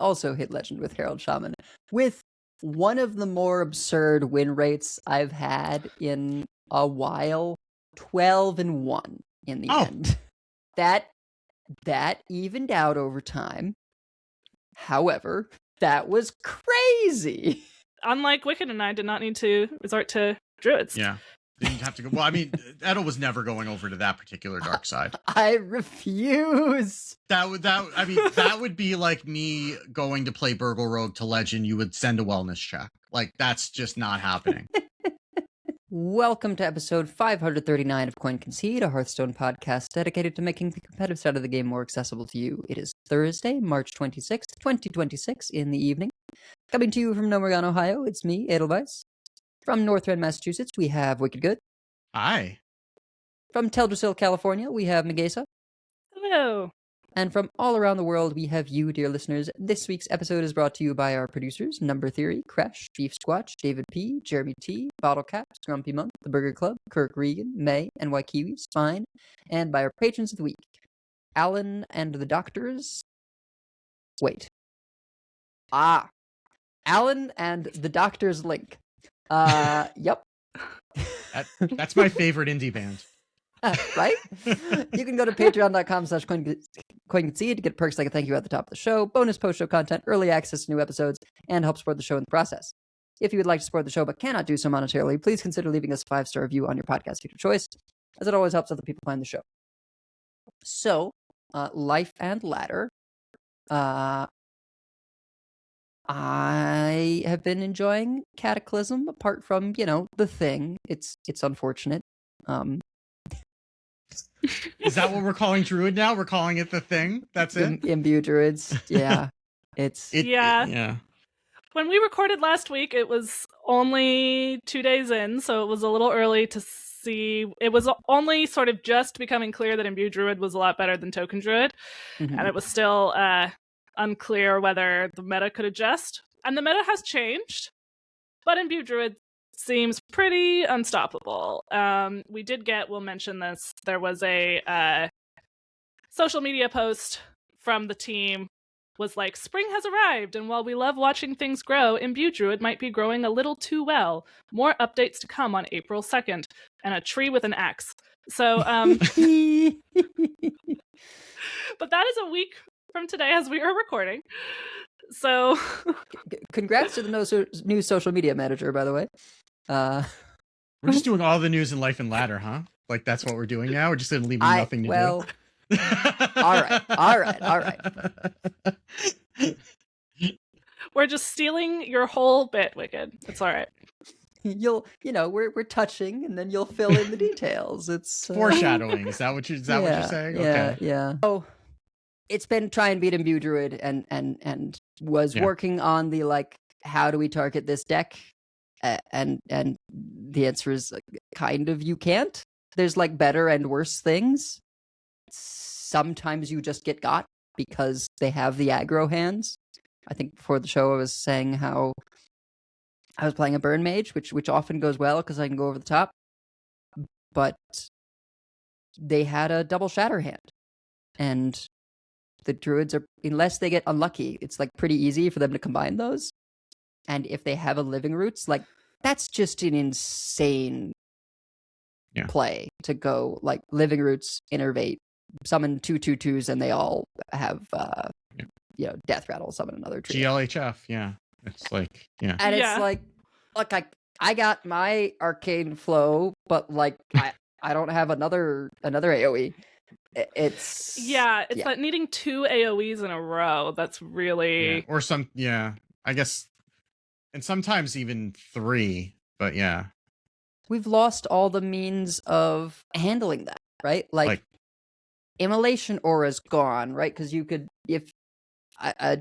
also hit legend with Herald Shaman, with one of the more absurd win rates I've had in a while. 12-1 in the end. That evened out over time. However, that was crazy. Unlike Wicked and I did not need to resort to druids. Yeah. Didn't have to go. Well, I mean, Edel was never going over to that particular dark side. I refuse. That would be like me going to play Burgle Rogue to Legend. You would send a wellness check. Like, that's just not happening. Welcome to episode 539 of Concede, a Hearthstone podcast dedicated to making the competitive side of the game more accessible to you. It is Thursday, March 26th, 2026 in the evening. Coming to you from Nomergon, Ohio, it's me, Edelweiss. From Northrend, Massachusetts, we have Wicked Good. Hi. From Teldrassil, California, we have Megesa. Hello. And from all around the world, we have you, dear listeners. This week's episode is brought to you by our producers, Number Theory, Crash, Beef Squatch, David P., Jeremy T., Bottle Cap, Grumpy Monk, The Burger Club, Kirk Regan, May, NY Kiwi, Spine, and by our patrons of the week, Alan and the Doctors. Wait. Alan and the Doctors Link. Yep. That's my favorite indie band. Right? You can go to patreon.com/coinconcede to get perks like a thank you at the top of the show, bonus post-show content, early access to new episodes, and help support the show in the process. If you would like to support the show but cannot do so monetarily, please consider leaving us a 5-star review on your podcast feature choice, as it always helps other people find the show. So, Life and Ladder. I have been enjoying Cataclysm, apart from, the thing. It's unfortunate. Is that what we're calling Druid now? We're calling it the thing? That's it? Imbue Druids. Yeah. Yeah. When we recorded last week, it was only 2 days in, so it was a little early to see. It was only sort of just becoming clear that Imbue Druid was a lot better than Token Druid, and it was still unclear whether the meta could adjust. And the meta has changed, but Imbue Druid seems pretty unstoppable. We did get, we'll mention this, there was a social media post from the team, was like, spring has arrived, and while we love watching things grow, Imbue Druid might be growing a little too well. More updates to come on April 2nd, and a tree with an axe. So, but that is a week from today as we are recording. So congrats to the new social media manager, by the way. We're just doing all the news in Life and Ladder, huh? Like, that's what we're doing now? We're just going to leave you nothing to do? All right. We're just stealing your whole bit, Wicked. It's all right. We're touching, and then you'll fill in the details. It's foreshadowing. Is that what you're saying? Okay. Yeah. Oh, it's been try and beat Imbue Druid, and was working on the, like, how do we target this deck? And the answer is kind of you can't. There's like better and worse things. Sometimes you just get got because they have the aggro hands. I think before the show I was saying how I was playing a burn mage, which often goes well because I can go over the top. But they had a double shatter hand, and the druids are, unless they get unlucky, it's like pretty easy for them to combine those. And if they have a living roots, like, that's just an insane play to go, like, living roots, innervate, summon 2/2/2s, and they all have, death rattle, summon another tree. GLHF, yeah. It's like, yeah. And it's like, look, I got my arcane flow, but, like, I don't have another AoE. It's like needing 2 AoEs in a row. That's really or I guess. And sometimes even 3, but yeah. We've lost all the means of handling that, right? Like Immolation Aura's gone, right? Because you could, if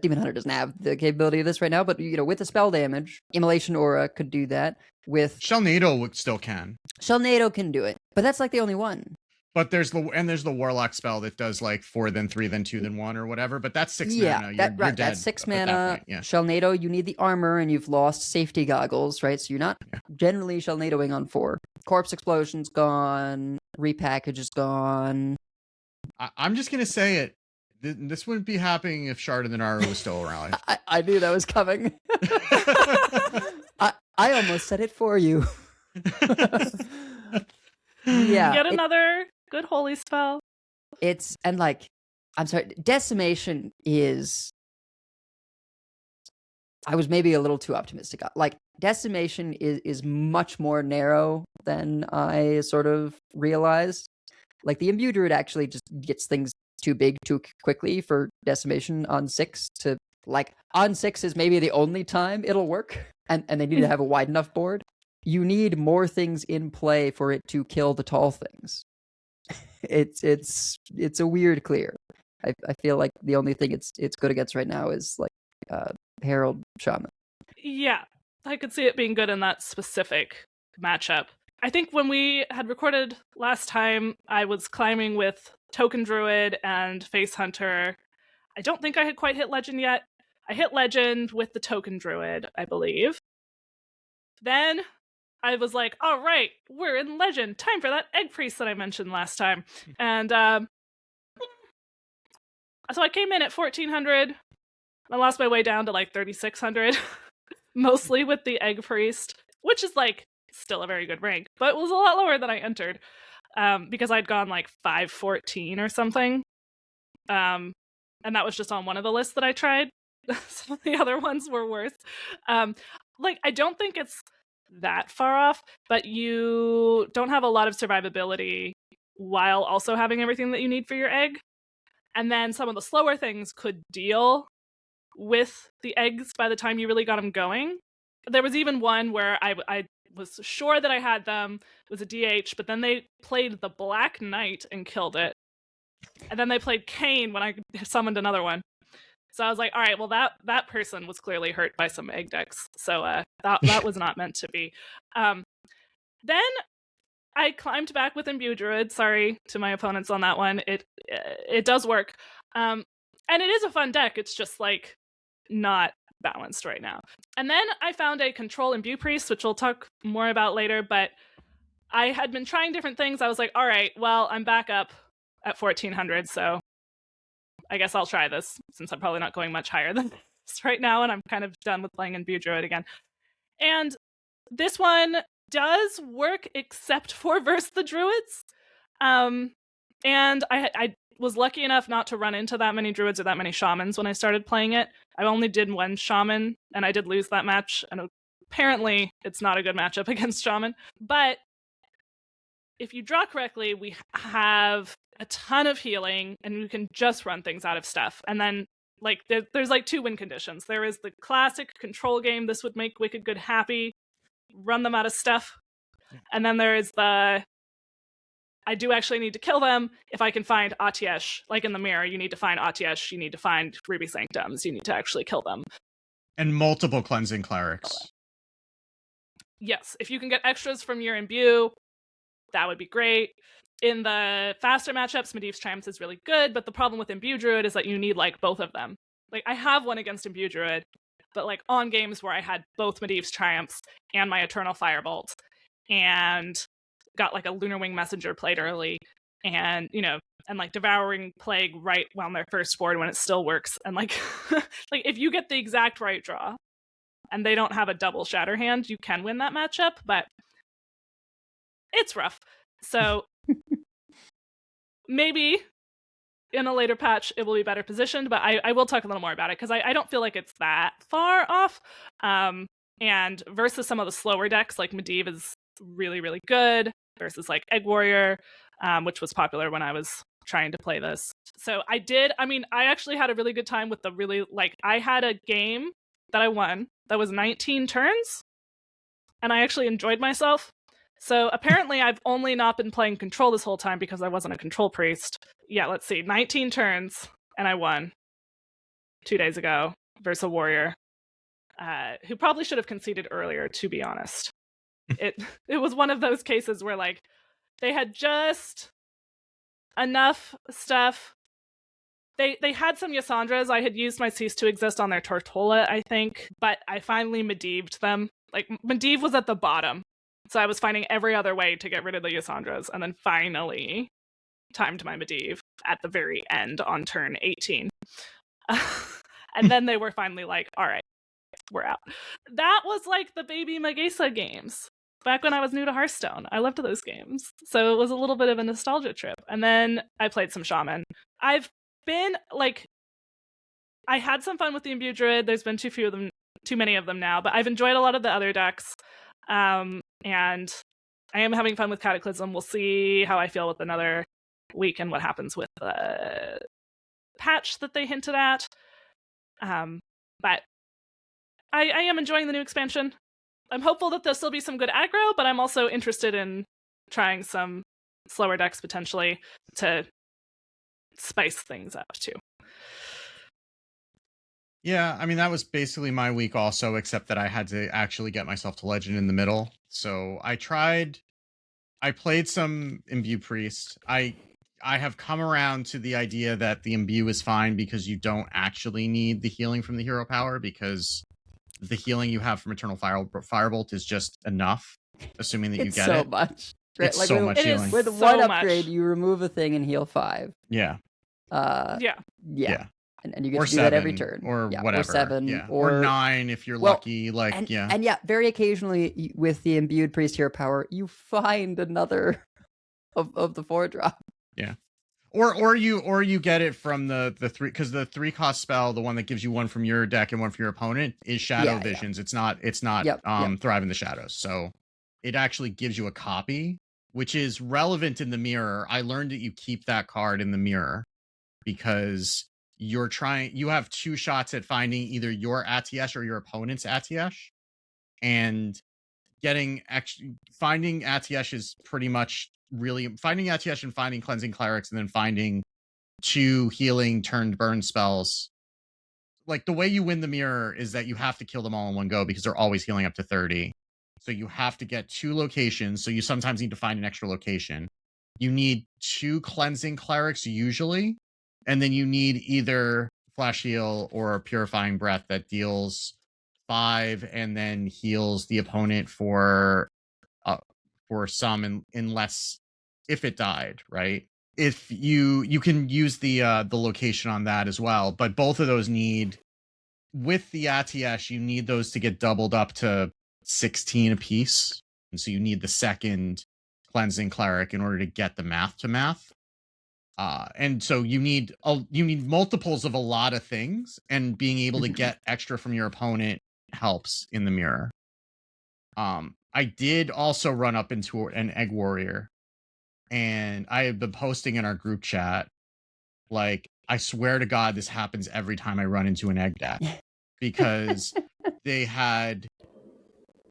Demon Hunter doesn't have the capability of this right now, but with the spell damage, Immolation Aura could do that. With Shelnado still can. Shelnado can do it, but that's like the only one. But there's the Warlock spell that does like 4, then 3, then 2, then 1 or whatever. But that's 6 mana. You're dead. That's 6 mana. Shelnado, you need the armor, and you've lost safety goggles, right? So you're not generally Shelnadoing on 4. Corpse Explosion's gone. Repackage is gone. I'm just gonna say it. This wouldn't be happening if Shard and the Naru was still around. I knew that was coming. I almost said it for you. Yeah. Yet another good holy spell. I'm sorry, Decimation is... I was maybe a little too optimistic. Like, Decimation is much more narrow than I sort of realized. Like, the Imbue Druid actually just gets things too big too quickly for Decimation on 6 to... Like, on 6 is maybe the only time it'll work, and they need to have a wide enough board. You need more things in play for it to kill the tall things. It's a weird clear. I feel like the only thing it's good against right now is like Herald Shaman. Yeah, I could see it being good in that specific matchup. I think when we had recorded last time, I was climbing with Token Druid and Face Hunter. I don't think I had quite hit Legend yet. I hit Legend with the Token Druid, I believe. Then I was like, all right, we're in Legend. Time for that Egg Priest that I mentioned last time. And so I came in at 1400. I lost my way down to like 3600, mostly with the Egg Priest, which is like still a very good rank, but it was a lot lower than I entered because I'd gone like 514 or something. And that was just on one of the lists that I tried. Some of the other ones were worse. Like, I don't think it's that far off, but you don't have a lot of survivability while also having everything that you need for your egg. And then some of the slower things could deal with the eggs by the time you really got them going. There was even one where I was sure that I had them. It was a DH, but then they played the Black Knight and killed it. And then they played Kane when I summoned another one. So I was like, all right, well, that person was clearly hurt by some egg decks. So that was not meant to be. Then I climbed back with Imbue Druid. Sorry to my opponents on that one. It does work. And it is a fun deck. It's just like not balanced right now. And then I found a control Imbue Priest, which we'll talk more about later. But I had been trying different things. I was like, all right, well, I'm back up at 1400. So I guess I'll try this since I'm probably not going much higher than this right now. And I'm kind of done with playing Imbue Druid again. And this one does work except for versus the druids. And I was lucky enough not to run into that many druids or that many shamans when I started playing it. I only did one shaman, and I did lose that match. And apparently, it's not a good matchup against shaman. But if you draw correctly, we have a ton of healing, and we can just run things out of stuff. And then, like, there's like 2 win conditions. There is the classic control game. This would make Wicked Good happy. Run them out of stuff. And then there is the I do actually need to kill them if I can find Atiesh. Like in the mirror, you need to find Atiesh, you need to find Ruby Sanctums, you need to actually kill them. And multiple cleansing clerics. Yes, if you can get extras from your Imbue, that would be great. In the faster matchups, Medivh's Triumphs is really good, but the problem with Imbue Druid is that you need like both of them. Like I have one against Imbue Druid, but like on games where I had both Medivh's Triumphs and my Eternal Firebolt, and got like a Lunar Wing Messenger played early, and you know, and like Devouring Plague right on their first board when it still works, and like like if you get the exact right draw and they don't have a double shatter hand, you can win that matchup, but it's rough. So maybe in a later patch it will be better positioned, but I will talk a little more about it because I don't feel like it's that far off. And versus some of the slower decks, like Medivh is really, really good versus like Egg Warrior, which was popular when I was trying to play this. So I actually had a really good time with the really, like, I had a game that I won that was 19 turns, and I actually enjoyed myself. So apparently I've only not been playing control this whole time because I wasn't a control priest. Yeah, let's see, 19 turns, and I won 2 days ago versus a warrior who probably should have conceded earlier, to be honest. It was one of those cases where like they had just enough stuff. They had some Yasandras. I had used my Cease to Exist on their Tortola, I think, but I finally Medivhed them. Like Medivh was at the bottom, so I was finding every other way to get rid of the Yasandras, and then finally timed my Medivh at the very end on turn 18. And then they were finally like, all right, we're out. That was like the baby Magesa games back when I was new to Hearthstone. I loved those games. So it was a little bit of a nostalgia trip. And then I played some Shaman. I've been like, I had some fun with the Imbue Druid. There's been too many of them now, but I've enjoyed a lot of the other decks. And I am having fun with Cataclysm. We'll see how I feel with another week and what happens with the patch that they hinted at. But I am enjoying the new expansion. I'm hopeful that there'll still be some good aggro, but I'm also interested in trying some slower decks potentially to spice things up too. Yeah, I mean, that was basically my week also, except that I had to actually get myself to Legend in the middle. So I played some Imbue Priest. I have come around to the idea that the Imbue is fine because you don't actually need the healing from the hero power, because the healing you have from Eternal Firebolt is just enough, assuming that you get so it. Much. It's like so much healing. With one upgrade, you remove a thing and heal 5. Yeah. Yeah. And you get or to do 7, that every turn. Or whatever. Or 7. Yeah. Or 9 if you're lucky. Like, And very occasionally with the Imbued Priest Hero power, you find another of the 4-drop. Yeah. Or you get it from the 3, because the 3-cost spell, the one that gives you one from your deck and one from your opponent, is Shadow Visions. Yeah. It's not Thrive in the Shadows. So it actually gives you a copy, which is relevant in the mirror. I learned that you keep that card in the mirror because you have 2 shots at finding either your Atiesh or your opponent's Atiesh, and finding Atiesh is pretty much really finding Atiesh and finding Cleansing Clerics, and then finding 2 healing turned burn spells. Like, the way you win the mirror is that you have to kill them all in one go because they're always healing up to 30. So you have to get 2 locations. So you sometimes need to find an extra location. You need 2 Cleansing Clerics usually. And then you need either Flash Heal or Purifying Breath that deals 5 and then heals the opponent for some, unless if it died, right? If you can use the location on that as well, but both of those need, with the Atiesh, you need those to get doubled up to 16 apiece, and so you need the second Cleansing Cleric in order to get the math to math. And so you need multiples of a lot of things, and being able to get extra from your opponent helps in the mirror. I did also run up into an Egg Warrior, and I have been posting in our group chat, like, I swear to God, this happens every time I run into an Egg deck, because they had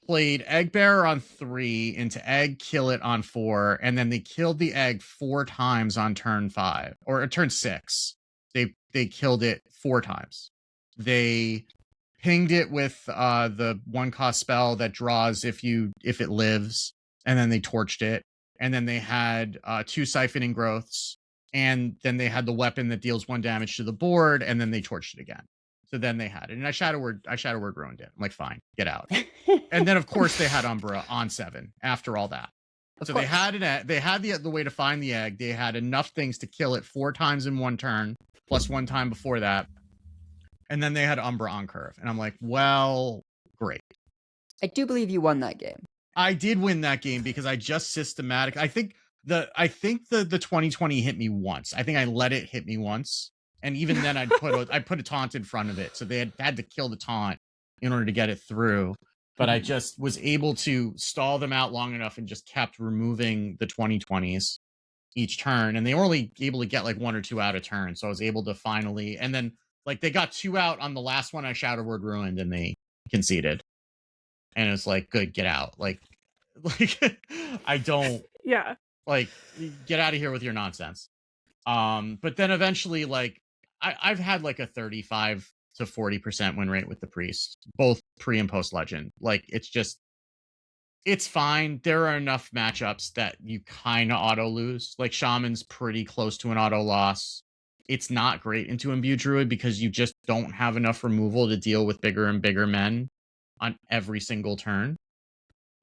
played Egg Bearer on 3 into Egg Kill It on 4, and then they killed the Egg 4 times on turn 5 or turn 6. They killed it 4 times. They pinged it with the 1-cost spell that draws if it lives, and then they torched it, and then they had 2 Siphoning Growths, and then they had the weapon that deals 1 damage to the board, and then they torched it again. So then they had it, and I Shadow Word ruined it. I'm like, fine, get out. And then of course they had Umbra on 7 after all that. So they had the way to find the egg. They had enough things to kill it 4 times in 1 turn, plus 1 time before that. And then they had Umbra on curve. And I'm like, well, great. I do believe you won that game. I did win that game because I just I think the 2020 hit me once. I think I let it hit me once. And even then I put a taunt in front of it. So they had to kill the taunt in order to get it through. But I just was able to stall them out long enough and just kept removing the 2020s each turn. And they were only able to get like 1 or 2 out a turn. So I was able to finally, and then like they got 2 out on the last one I Shadow Word ruined, and they conceded. And it's like, good, get out. Like I don't like, get out of here with your nonsense. But then eventually, like, I've had like a 35 to 40% win rate with the Priest, both pre and post Legend. Like, it's fine. There are enough matchups that you kind of auto lose. Like, Shaman's pretty close to an auto loss. It's not great into Imbue Druid because you just don't have enough removal to deal with bigger and bigger men on every single turn.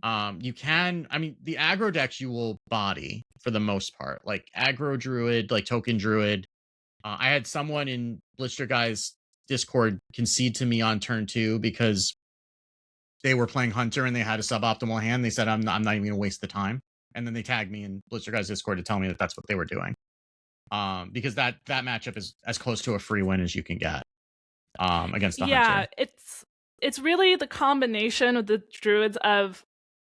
You can, I mean, the aggro decks you will body for the most part, like aggro druid, like token druid. I had someone in Blister Guy's Discord concede to me on turn 2 because they were playing Hunter and they had a suboptimal hand. They said, I'm not even going to waste the time. And then they tagged me in Blister Guy's Discord to tell me that that's what they were doing. Because that matchup is as close to a free win as you can get against the Hunter. Yeah, it's really the combination of the druids of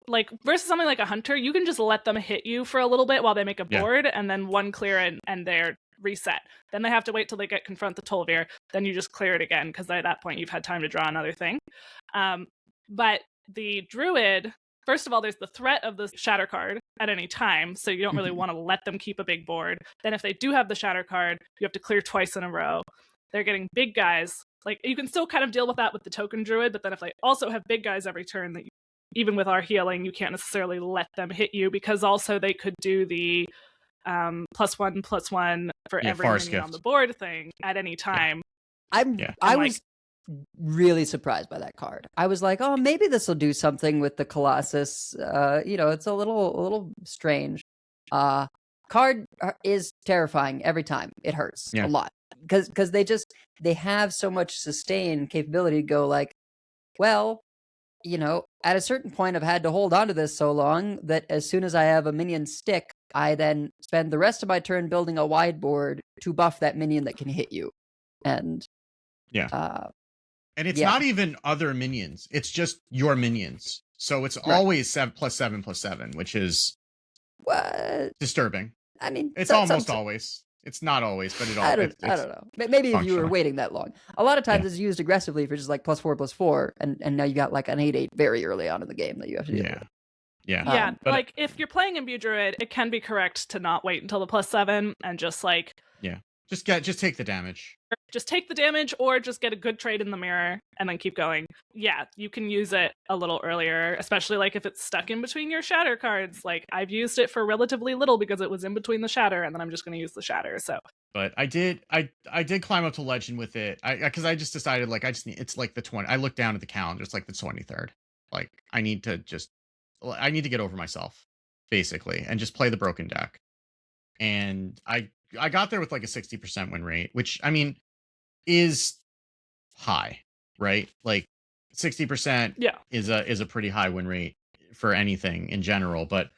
like versus something like a Hunter. You can just let them hit you for a little bit while they make a board, and then one clear and they're reset. Then they have to wait till they get confront the Tol'vir. Then you just clear it again because at that point you've had time to draw another thing. But the druid, first of all, there's the threat of the shatter card at any time, so you don't really want to let them keep a big board. Then if they do have the shatter card, you have to clear twice in a row. They're getting big guys. Like you can still kind of deal with that with the token druid, but then if they also have big guys every turn, that even with our healing, you can't necessarily let them hit you because also they could do the +1/+1 for every minion on the board thing at any time. I was really surprised by that card. I was like, oh, maybe this will do something with the Colossus. It's a little strange. Card is terrifying every time. It hurts a lot because they have so much sustain capability to go like, well, at a certain point I've had to hold on to this so long that as soon as I have a minion stick, I then spend the rest of my turn building a wide board to buff that minion that can hit you. And and it's not even other minions. It's just your minions. So it's always 7+7/+7, which is disturbing. I mean, it's almost always. It's not always, but I don't know. Maybe if you were waiting that long. A lot of times it's used aggressively for just like +4/+4, and now you got like an 8/8 very early on in the game that you have to deal with. Yeah. Like if you're playing Imbue Druid, it can be correct to not wait until the +7 and just like just take the damage. Just take the damage or just get a good trade in the mirror and then keep going. Yeah, you can use it a little earlier, especially like if it's stuck in between your shatter cards. Like I've used it for relatively little because it was in between the shatter and then I'm just going to use the shatter. So but I did climb up to legend with it. Because I just decided like it's like the 20. I looked down at the calendar, it's like the 23rd. Like I need to get over myself basically and just play the broken deck. And I got there with like a 60% win rate, which I mean is high, right? Like 60% is a pretty high win rate for anything in general. But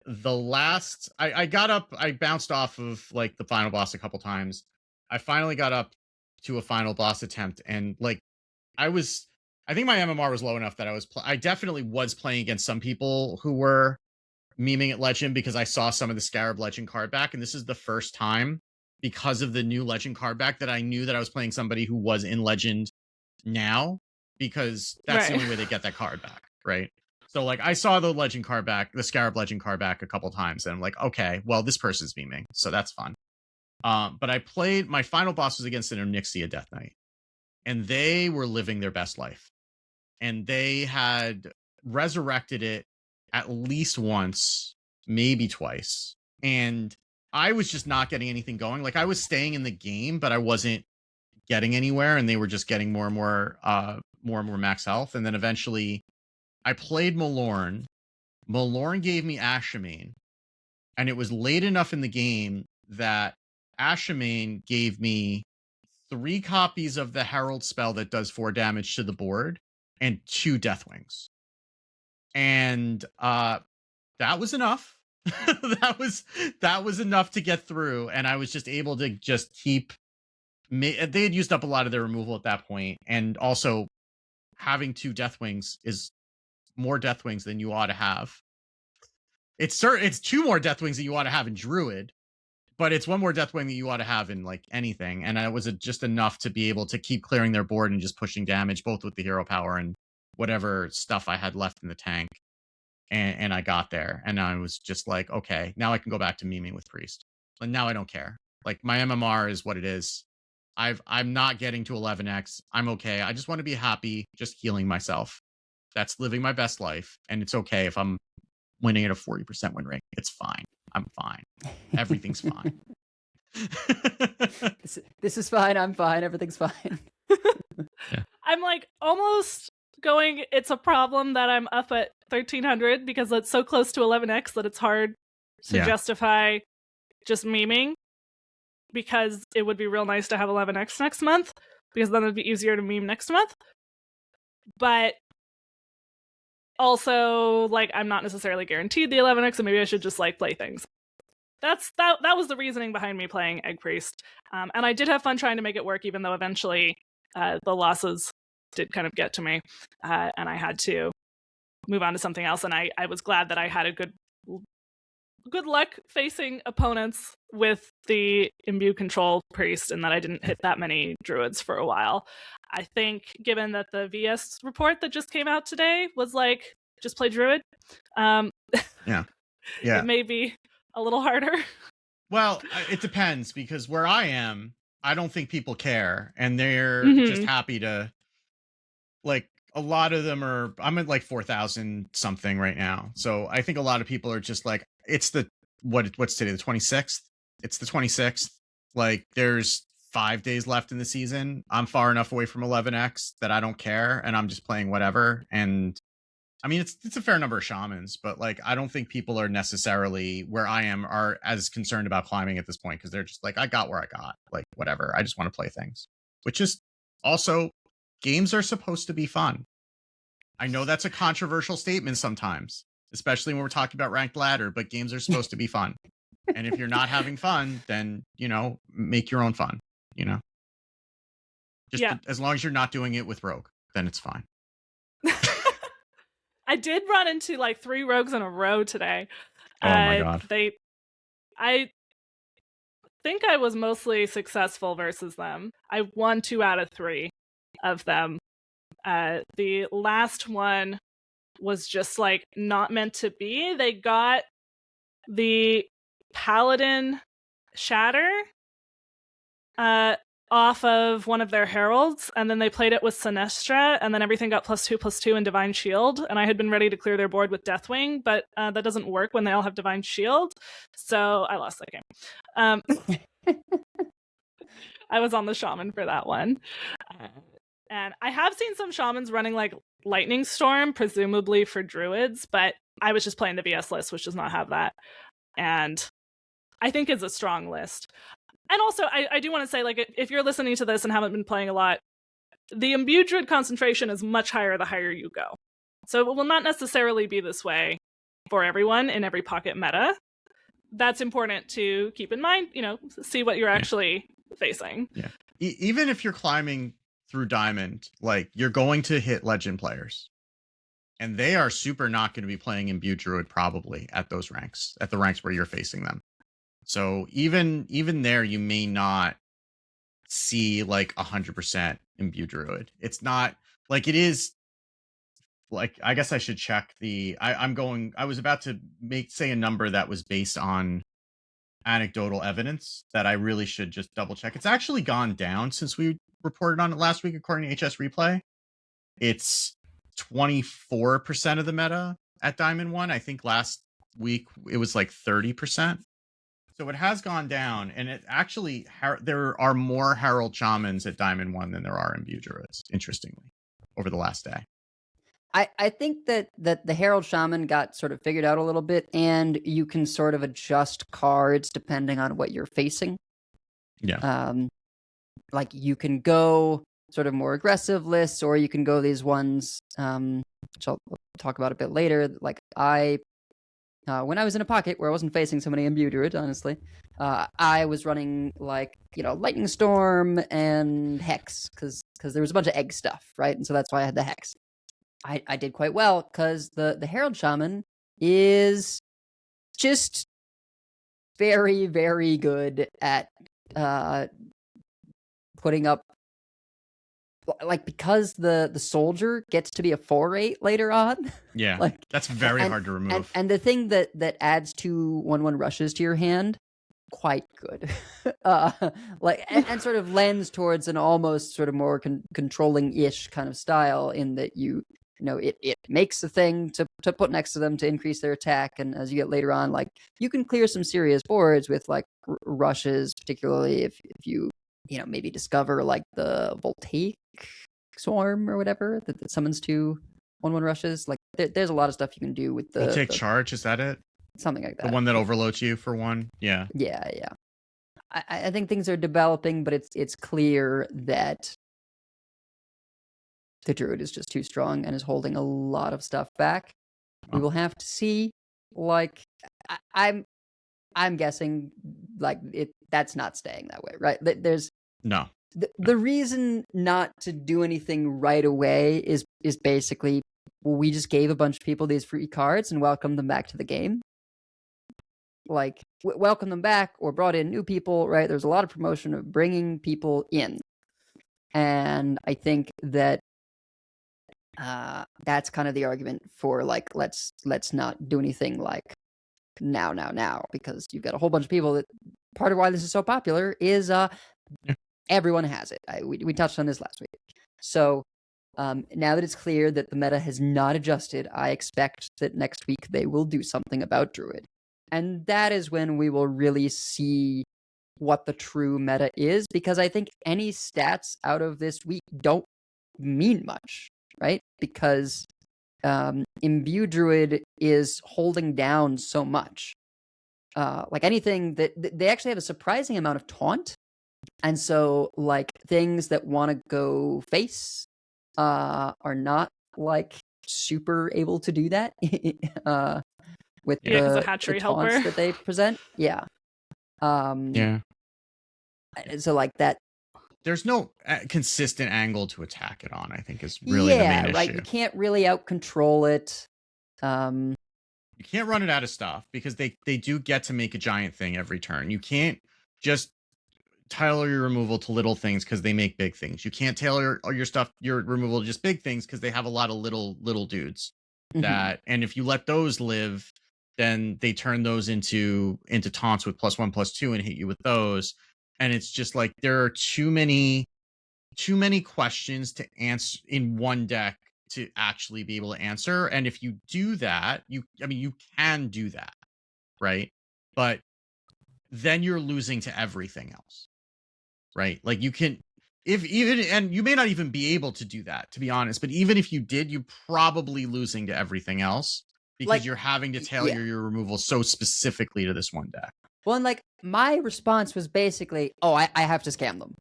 the last I got up, I bounced off of like the final boss a couple times. I finally got up to a final boss attempt, and like I think my MMR was low enough that I definitely was playing against some people who were memeing at legend because I saw some of the Scarab legend card back, and this is the first time because of the new legend card back that I knew that I was playing somebody who was in legend now, because that's the only way they get that card back, right? So like I saw the legend card back, the Scarab legend card back a couple times, and I'm like, okay, well this person's memeing, so that's fun. But I played, my final boss was against an Onyxia Death Knight, and they were living their best life, and they had resurrected it at least once, maybe twice. And I was just not getting anything going. Like I was staying in the game, but I wasn't getting anywhere, and they were just getting more and more max health. And then eventually I played Malorn. Malorn gave me Shaman, and it was late enough in the game that Shaman gave me 3 copies of the Herald spell that does 4 damage to the board and 2 Deathwings. And that was enough. that was enough to get through, and I was just able to just keep. They had used up a lot of their removal at that point, and also having 2 Deathwings is more Deathwings than you ought to have. It's 2 more Deathwings than you ought to have in Druid, but it's 1 more Deathwing that you ought to have in like anything, and it was just enough to be able to keep clearing their board and just pushing damage, both with the hero power and whatever stuff I had left in the tank. And I got there, and I was just like, okay, now I can go back to memeing with Priest. And now I don't care. Like my MMR is what it is. I'm not getting to 11x. I'm okay. I just want to be happy, just healing myself. That's living my best life, and it's okay if I'm winning at a 40% win rate. It's fine. I'm fine. Everything's fine. This is fine. I'm fine. Everything's fine. I'm like almost going, it's a problem that I'm up at 1300 because it's so close to 11x that it's hard to justify just memeing, because it would be real nice to have 11x next month, because then it'd be easier to meme next month. But also, like, I'm not necessarily guaranteed the 11x, and maybe I should just like play things. That was the reasoning behind me playing Egg Priest, and I did have fun trying to make it work, even though eventually the losses did kind of get to me, and I had to move on to something else. And I was glad that I had a good luck facing opponents with the Imbue Control Priest, and that I didn't hit that many Druids for a while. I think, given that the VS report that just came out today was like, just play Druid, it may be a little harder. Well, it depends, because where I am, I don't think people care, and they're just happy to, like, a lot of them are, I'm at like 4,000 something right now. So I think a lot of people are just like, it's what's today, the 26th? It's the 26th. Like, there's 5 days left in the season. I'm far enough away from 11x that I don't care, and I'm just playing whatever. And I mean, it's a fair number of shamans, but like, I don't think people are necessarily, where I am, are as concerned about climbing at this point, because they're just like, I got where I got, like, whatever. I just want to play things, which is also, games are supposed to be fun. I know that's a controversial statement sometimes, especially when we're talking about ranked ladder, but games are supposed to be fun. And if you're not having fun, then, make your own fun, Just as long as you're not doing it with Rogue, then it's fine. I did run into like 3 rogues in a row today. Oh my god. I think I was mostly successful versus them. I won 2 out of 3 of them. The last one was just like not meant to be. They got the Paladin Shatter off of one of their heralds, and then they played it with Sinestra, and then everything got +2/+2 in Divine Shield, and I had been ready to clear their board with Deathwing, but that doesn't work when they all have Divine Shield, so I lost that game. I was on the Shaman for that one. And I have seen some Shamans running like Lightning Storm, presumably for Druids, but I was just playing the VS list, which does not have that, and I think it's a strong list. And also, I do want to say, like, if you're listening to this and haven't been playing a lot, the Imbue Druid concentration is much higher the higher you go. So it will not necessarily be this way for everyone in every pocket meta. That's important to keep in mind, see what you're actually facing. Yeah. Even if you're climbing through Diamond, like, you're going to hit Legend players. And they are super not going to be playing Imbue Druid probably at those ranks, at the ranks where you're facing them. So even there, you may not see like 100% Imbue Druid. It's not like it is. Like, I guess I should check I was about to say a number that was based on anecdotal evidence that I really should just double check. It's actually gone down since we reported on it last week, according to HS Replay. It's 24% of the meta at Diamond 1. I think last week it was like 30%. So it has gone down, and it actually, there are more Herald Shamans at Diamond 1 than there are Imbue Druids, interestingly, over the last day. I think that the Herald Shaman got sort of figured out a little bit, and you can sort of adjust cards depending on what you're facing. Yeah. Like, you can go sort of more aggressive lists, or you can go these ones, which I'll talk about a bit later. Like, when I was in a pocket where I wasn't facing so many Imbue Druid, honestly, I was running like, Lightning Storm and Hex, because there was a bunch of egg stuff, right? And so that's why I had the Hex. I did quite well, because the Herald Shaman is just very, very good at putting up, like, because the soldier gets to be a 4/8 later on. Yeah, like, that's very hard to remove. And the thing that adds 2 1/1 rushes to your hand, quite good. And sort of lends towards an almost sort of more controlling-ish kind of style, in that it makes a thing to put next to them to increase their attack, and as you get later on, like, you can clear some serious boards with like rushes, particularly if you maybe discover like the Voltaic Swarm or whatever that summons 2 1/1 rushes. Like, there's a lot of stuff you can do with the. We'll take charge. Is that it? Something like that. The one that overloads you for one. Yeah. Yeah. I think things are developing, but it's clear that the Druid is just too strong and is holding a lot of stuff back. We will have to see. Like, I'm guessing, like that's not staying that way, right? There's no. The reason not to do anything right away is basically, well, we just gave a bunch of people these free cards and welcomed them back to the game. Like, welcome them back or brought in new people, right? There's a lot of promotion of bringing people in. And I think that that's kind of the argument for, like, let's not do anything like now, because you've got a whole bunch of people that part of why this is so popular is everyone has it. We touched on this last week. So now that it's clear that the meta has not adjusted, I expect that next week they will do something about Druid. And that is when we will really see what the true meta is, because I think any stats out of this week don't mean much, right? Because Imbue Druid is holding down so much. Like anything that they actually have a surprising amount of taunt. And so, like, things that want to go face are not, like, super able to do that with the hatchery taunts helper that they present. Yeah. Yeah. So, like, that. There's no consistent angle to attack it on, I think, is really the main right. issue. You can't really out-control it. You can't run it out of stuff because they do get to make a giant thing every turn. You can't just tailor your removal to little things because they make big things. You can't tailor your stuff, your removal to just big things because they have a lot of little dudes that, and if you let those live, then they turn those into taunts with +1/+2 and hit you with those. And it's just like there are too many questions to answer in one deck to actually be able to answer. And if you do that, you can do that, right? But then you're losing to everything else, right? Like you can, and you may not even be able to do that, to be honest. But even if you did, you're probably losing to everything else because like, you're having to tailor your removal so specifically to this one deck. Well, and like my response was basically, I have to scam them,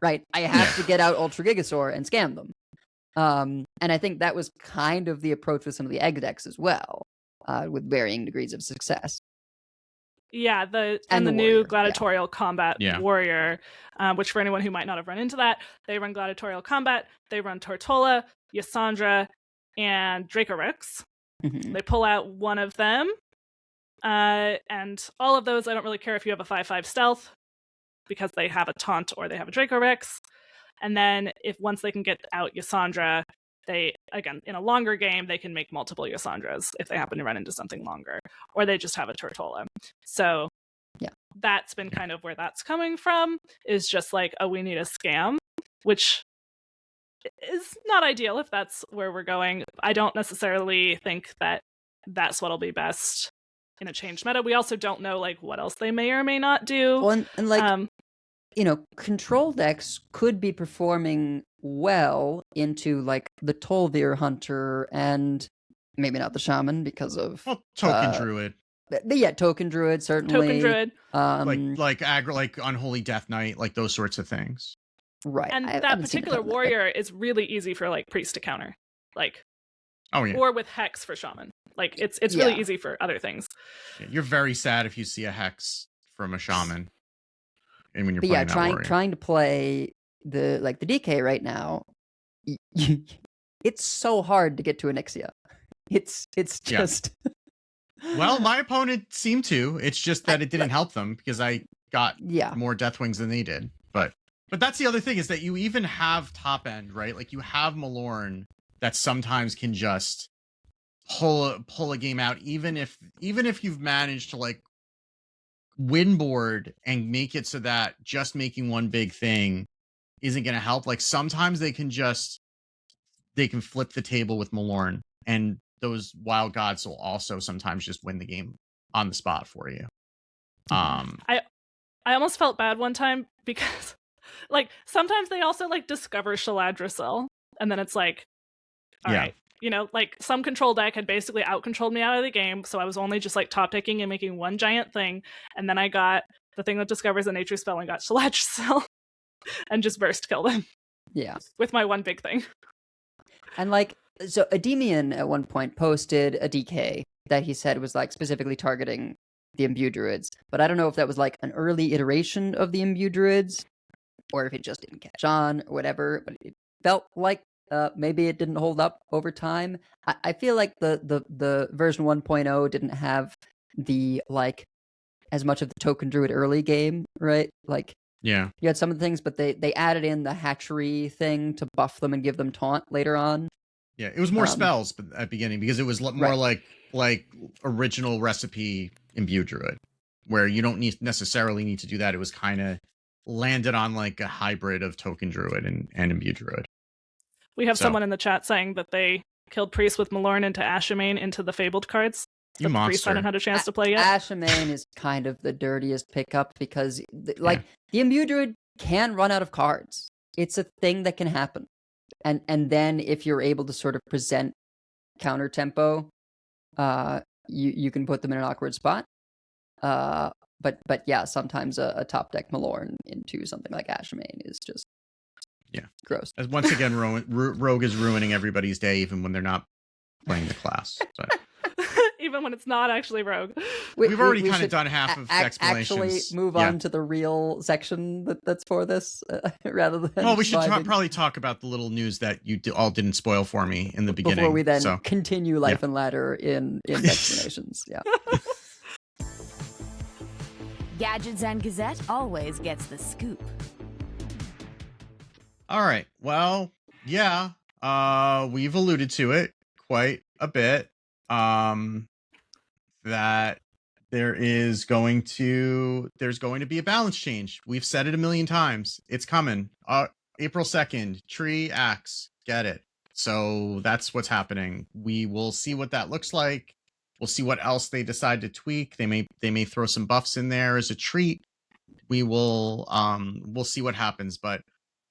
right? I have to get out Ultra Gigasaur and scam them. And I think that was kind of the approach with some of the egg decks as well, with varying degrees of success. Yeah, the new Gladiatorial Combat Warrior, which for anyone who might not have run into that, they run Gladiatorial Combat, they run Tortola, Yasandra, and Dracorix. They pull out one of them. And all of those, I don't really care if you have a 5/5 stealth because they have a taunt or they have a Dracorix. And then once they can get out Yasandra, they, again, in a longer game, they can make multiple Yasandras if they happen to run into something longer, or they just have a Tortola. So that's been kind of where that's coming from, is just like, we need a scam, which is not ideal if that's where we're going. I don't necessarily think that that's what'll be best in a changed meta. We also don't know like what else they may or may not do. Well, and like control decks could be performing well into like the Tol'vir Hunter and maybe not the Shaman because of Token Druid. Yeah, Token Druid certainly. Token Druid. Like Unholy Death Knight, like those sorts of things. Right. And that particular warrior is really easy for like priest to counter. Like or with Hex for Shaman. Like it's really easy for other things. Yeah, you're very sad if you see a Hex from a Shaman. And when you're playing trying to play the DK right now, it's so hard to get to Onyxia. It's just Well, my opponent seemed to. It's just that it didn't help them because I got more Deathwings than they did. But that's the other thing, is that you even have top end, right? Like you have Malorn that sometimes can just pull a game out, even if you've managed to like win board and make it so that just making one big thing isn't going to help. Like sometimes they can flip the table with Malorn, and those wild gods will also sometimes just win the game on the spot for you. I almost felt bad one time because like sometimes they also like discover Shaladrisil, and then it's like, all right, you know, like some control deck had basically out-controlled me out of the game, so I was only just like top decking and making one giant thing, and then I got the thing that discovers a nature spell and got Shalach Cell and just burst killed him. Yeah. With my one big thing. And like, so Ademian at one point posted a DK that he said was like specifically targeting the Imbue Druids, but I don't know if that was like an early iteration of the Imbue Druids or if it just didn't catch on or whatever, but it felt like maybe it didn't hold up over time. I feel like the version 1.0 didn't have the like as much of the token druid early game, right? Like, yeah, you had some of the things, but they added in the hatchery thing to buff them and give them taunt later on. Yeah, it was more spells at the beginning because it was more like original recipe Imbue Druid, where you don't necessarily need to do that. It was kind of landed on like a hybrid of token druid and Imbue Druid. We have someone in the chat saying that they killed Priest with Malorn into Ashamain into the Fabled cards. You monster. Priest hadn't had a chance to play yet. Ashamain is kind of the dirtiest pickup because the Imbue Druid can run out of cards. It's a thing that can happen. And then if you're able to sort of present counter tempo, you can put them in an awkward spot. But yeah, sometimes a top deck Malorn into something like Ashamain is just gross. As once again, Rogue is ruining everybody's day, even when they're not playing the class. So. Even when it's not actually Rogue. We've already kind of done half of explanations. Actually move on to the real section that's for this, rather than... Well, we should probably talk about the little news that you all didn't spoil for me in the beginning. Before we then continue Life and Ladder in explanations. Yeah. Gadgets and Gazette always gets the scoop. All right. Well, yeah. We've alluded to it quite a bit. That there's going to be a balance change. We've said it a million times. It's coming. April 2nd, Tree Axe. Get it. So that's what's happening. We will see what that looks like. We'll see what else they decide to tweak. They may throw some buffs in there as a treat. We'll see what happens. But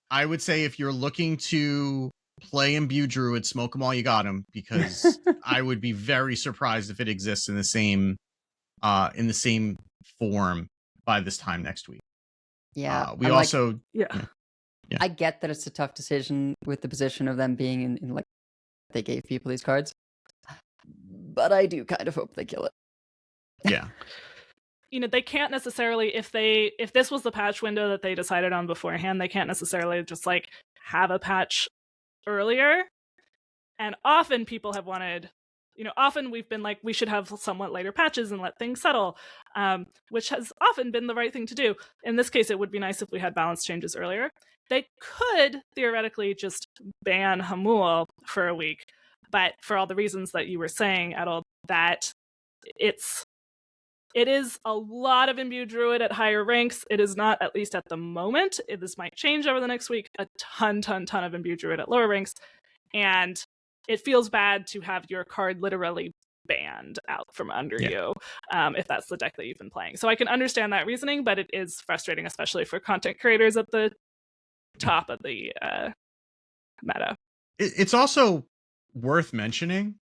I would say if you're looking to play Imbue Druid, smoke them while you got them, because I would be very surprised if it exists in the same form by this time next week. Yeah. We also I get that it's a tough decision with the position of them being in like they gave people these cards, but I do kind of hope they kill it. Yeah. You know, they can't necessarily, if this was the patch window that they decided on beforehand, they can't necessarily just like have a patch earlier. And often people have wanted, you know, often we've been like, we should have somewhat later patches and let things settle, which has often been the right thing to do. In this case, it would be nice if we had balance changes earlier. They could theoretically just ban Hamul for a week, but for all the reasons that you were saying, Edel, that it is a lot of Imbue Druid at higher ranks. It is not, at least at the moment. This might change over the next week. A ton of Imbue Druid at lower ranks. And it feels bad to have your card literally banned out from under you, if that's the deck that you've been playing. So I can understand that reasoning, but it is frustrating, especially for content creators at the top of the meta. It's also worth mentioning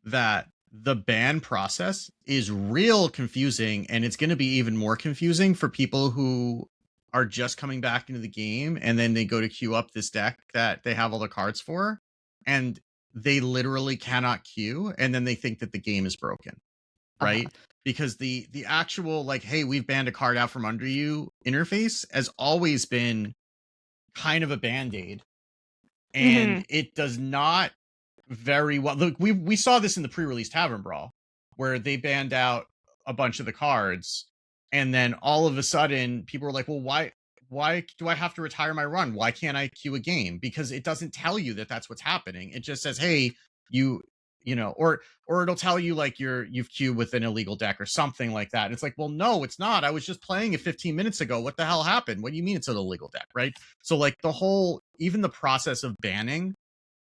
that the ban process is real confusing, and it's going to be even more confusing for people who are just coming back into the game and then they go to queue up this deck that they have all the cards for, and they literally cannot queue, and then they think that the game is broken, right? Because the actual like, hey, we've banned a card out from under you interface has always been kind of a band-aid, and it does not very well. Look, we saw this in the pre-release Tavern Brawl, where they banned out a bunch of the cards, and then all of a sudden people were like, well, why do I have to retire my run? Why can't I queue a game? Because it doesn't tell you that that's what's happening. It just says, hey, you know, or it'll tell you like you've queued with an illegal deck or something like that. And it's like, well, no, it's not. I was just playing it 15 minutes ago. What the hell happened? What do you mean it's an illegal deck, right? So like even the process of banning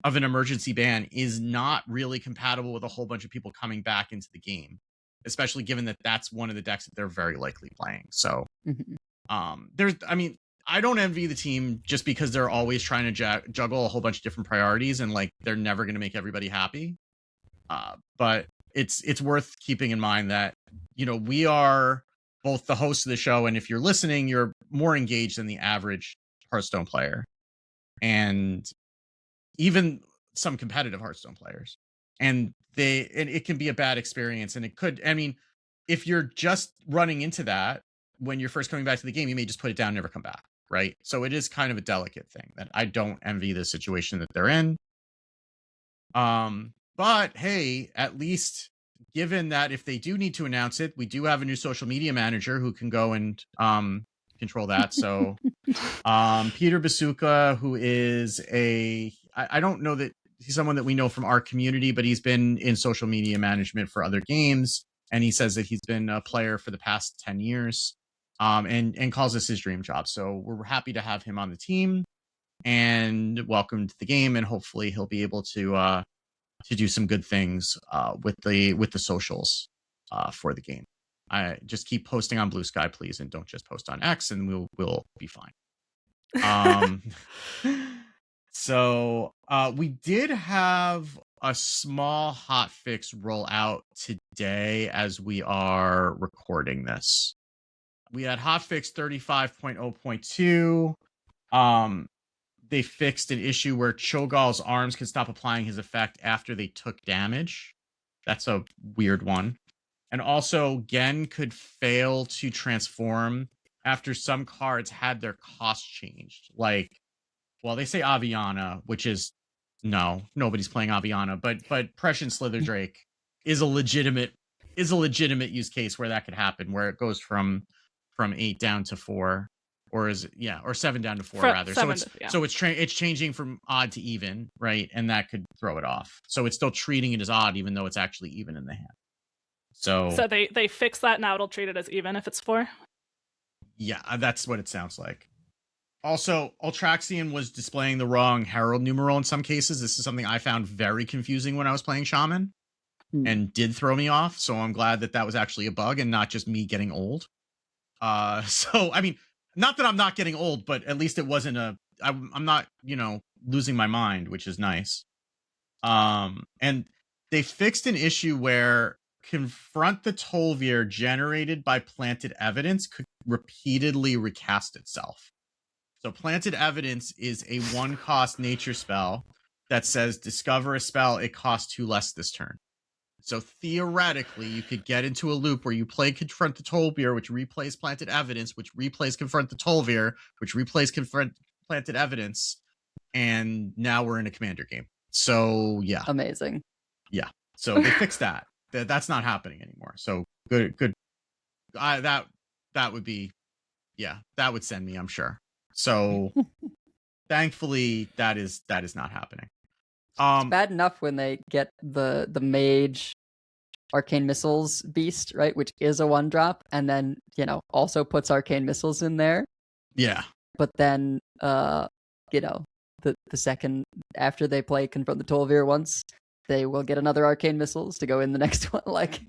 of an emergency ban is not really compatible with a whole bunch of people coming back into the game, especially given that that's one of the decks that they're very likely playing. So I don't envy the team just because they're always trying to juggle a whole bunch of different priorities, and like they're never going to make everybody happy. But it's worth keeping in mind that, you know, we are both the hosts of the show, and if you're listening, you're more engaged than the average Hearthstone player, and even some competitive Hearthstone players. And it can be a bad experience, and it could, I mean, if you're just running into that when you're first coming back to the game, you may just put it down and never come back, right? So it is kind of a delicate thing that I don't envy the situation that they're in. But hey, at least given that if they do need to announce it, we do have a new social media manager who can go and control that. So Peter Basuka, who is I don't know that he's someone that we know from our community, but he's been in social media management for other games. And he says that he's been a player for the past 10 years and calls this his dream job. So we're happy to have him on the team and welcome to the game. And hopefully he'll be able to do some good things with the socials for the game. I just keep posting on Blue Sky, please, and don't just post on X, and we'll be fine. So we did have a small hotfix roll out today as we are recording this. We had hotfix 35.0.2. They fixed an issue where Cho'Gall's arms can stop applying his effect after they took damage. That's a weird one. And also, Gen could fail to transform after some cards had their cost changed. Like, well, they say Aviana, which is nobody's playing Aviana, but Prescient Slither Drake is a legitimate use case where that could happen, where it goes from 8 down to 4, or 7 down to 4 rather. So it's changing from odd to even, right? And that could throw it off. So it's still treating it as odd, even though it's actually even in the hand. So they fix that now. It'll treat it as even if it's 4. Yeah, that's what it sounds like. Also, Ultraxian was displaying the wrong Herald numeral in some cases. This is something I found very confusing when I was playing Shaman and did throw me off. So I'm glad that was actually a bug and not just me getting old. So, I mean, not that I'm not getting old, but at least it wasn't I'm not, losing my mind, which is nice. And they fixed an issue where Confront the Tol'vir generated by Planted Evidence could repeatedly recast itself. So Planted Evidence is a 1-cost nature spell that says discover a spell, it costs 2 less this turn. So theoretically, you could get into a loop where you play Confront the Tol'vir, which replays Planted Evidence, which replays Confront the Tol'vir, which replays Planted Evidence, and now we're in a commander game. So yeah. Amazing. Yeah. So they fixed that. That's not happening anymore. So good. That would be, that would send me, I'm sure. So thankfully that is not happening. It's bad enough when they get the Mage Arcane Missiles beast, right, which is a 1-drop, and then also puts Arcane Missiles in there. Yeah. But then the second after they play Confront the Tol'vir once, they will get another Arcane Missiles to go in the next one. Like,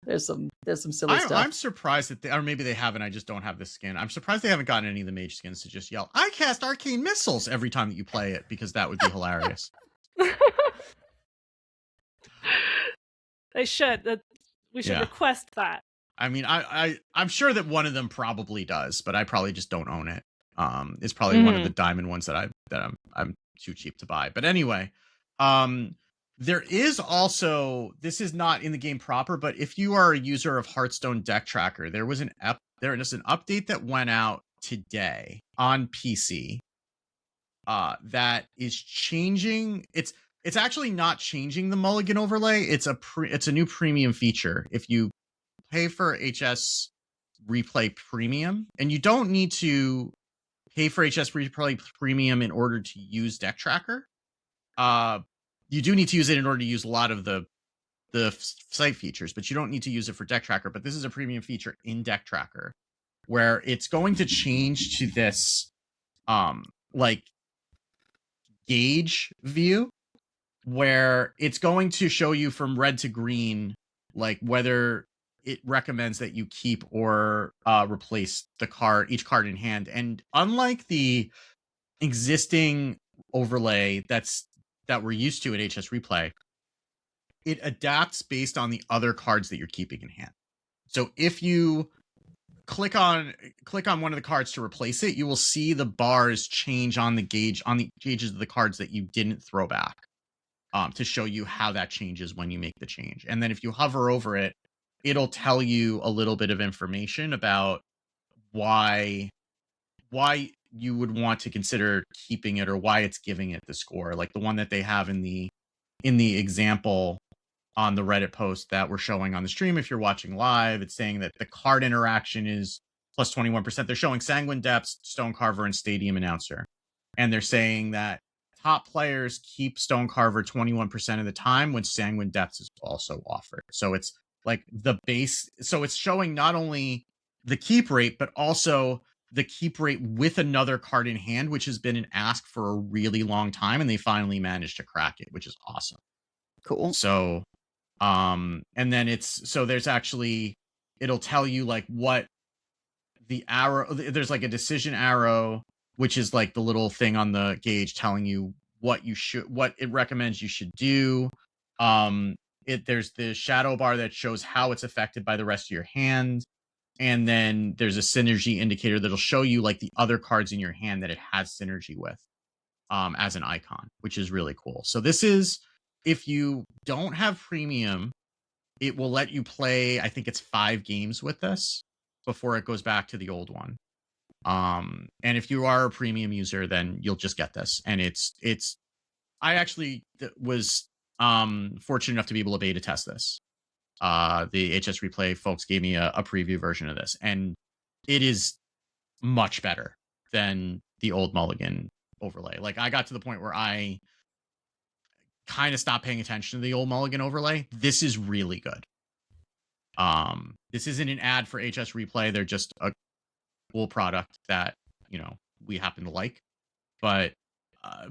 there's some silly stuff. I'm surprised that or maybe they haven't. I just don't have this skin. I'm surprised they haven't gotten any of the Mage skins to just yell, "I cast Arcane Missiles" every time that you play it, because that would be hilarious. They should. We should request that. I mean, I'm sure that one of them probably does, but I probably just don't own it. It's probably one of the diamond ones that I'm too cheap to buy. But anyway, there is also, this is not in the game proper, but if you are a user of Hearthstone Deck Tracker, there is an update that went out today on PC that is changing. It's actually not changing the Mulligan overlay. It's a new premium feature. If you pay for HS Replay Premium, and you don't need to pay for HS Replay Premium in order to use Deck Tracker. You do need to use it in order to use a lot of the site features, but you don't need to use it for Deck Tracker. But this is a premium feature in Deck Tracker where it's going to change to this like gauge view, where it's going to show you from red to green, like whether it recommends that you keep or replace each card in hand. And unlike the existing overlay that we're used to at HS Replay, it adapts based on the other cards that you're keeping in hand. So if you click on one of the cards to replace it, you will see the bars change on the gauges of the cards that you didn't throw back, to show you how that changes when you make the change. And then if you hover over it, it'll tell you a little bit of information about why you would want to consider keeping it, or why it's giving it the score. Like the one that they have in the example on the Reddit post that we're showing on the stream. If you're watching live, it's saying that the card interaction is plus 21%. They're showing Sanguine Depths, Stonecarver, and Stadium Announcer. And they're saying that top players keep Stonecarver 21% of the time when Sanguine Depths is also offered. So it's like the base. So it's showing not only the keep rate, but also the keep rate with another card in hand, which has been an ask for a really long time. And they finally managed to crack it, which is awesome. Cool. So and then there's actually, it'll tell you like what the arrow, there's like a decision arrow, which is like the little thing on the gauge telling you what it recommends you should do. There's the shadow bar that shows how it's affected by the rest of your hand. And then there's a synergy indicator that'll show you like the other cards in your hand that it has synergy with, as an icon, which is really cool. So this is, if you don't have premium, it will let you play, I think it's 5 games with this before it goes back to the old one. And if you are a premium user, then you'll just get this. And I actually was fortunate enough to be able to beta test this. The HS Replay folks gave me a preview version of this, and it is much better than the old Mulligan overlay. Like, I got to the point where I kind of stopped paying attention to the old Mulligan overlay. This is really good. This isn't an ad for HS Replay. They're just a cool product that, we happen to like. But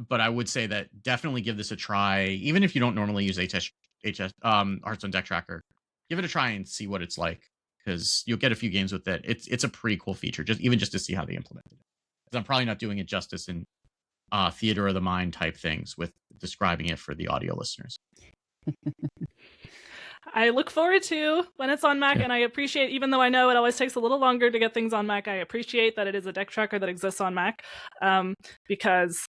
I would say that definitely give this a try, even if you don't normally use Hearthstone Deck Tracker. Give it a try and see what it's like, because you'll get a few games with it. It's a pretty cool feature, just to see how they implemented it. Because I'm probably not doing it justice in theater of the mind type things with describing it for the audio listeners. I look forward to when it's on Mac, and I appreciate, even though I know it always takes a little longer to get things on Mac, I appreciate that it is a deck tracker that exists on Mac, because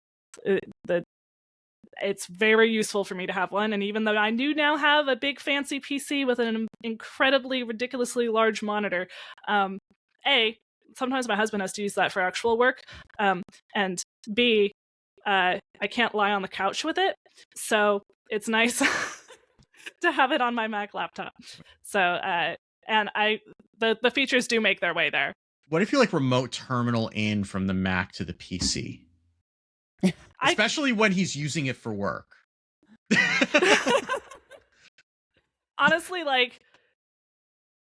it's very useful for me to have one. And even though I do now have a big fancy PC with an incredibly ridiculously large monitor, sometimes my husband has to use that for actual work, and B, I can't lie on the couch with it, so it's nice to have it on my Mac laptop. So and the features do make their way there. What if you like remote terminal in from the Mac to the PC? Especially when he's using it for work. Honestly, like,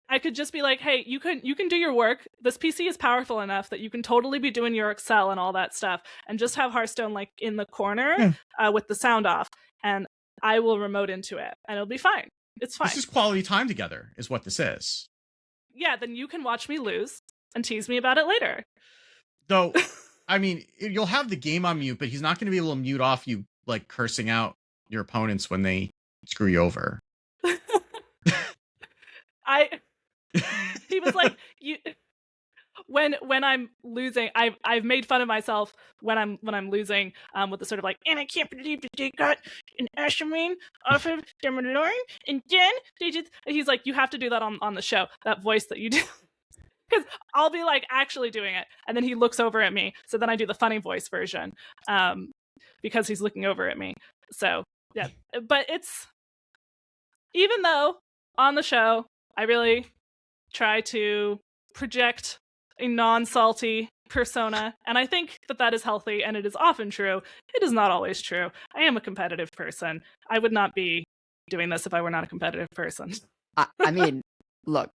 I could just be like, hey, you can do your work. This PC is powerful enough that you can totally be doing your Excel and all that stuff, and just have Hearthstone like in the corner with the sound off, and I will remote into it, and it'll be fine. It's fine. This is quality time together, is what this is. Yeah, then you can watch me lose and tease me about it later. Though, I mean, you'll have the game on mute, but he's not going to be able to mute off you, like, cursing out your opponents when they screw you over. He was like, when I'm losing, I've made fun of myself when I'm losing, with the sort of like, and I can't believe that they got an Asherman off of their Mandalorian, and then he's like, you have to do that on the show, that voice that you do. Because I'll be like actually doing it, and then he looks over at me, so then I do the funny voice version, because he's looking over at me. So yeah, but it's, even though on the show I really try to project a non-salty persona, and I think that is healthy, and it is often true. It is not always true. I am a competitive person. I would not be doing this if I were not a competitive person. I mean, look,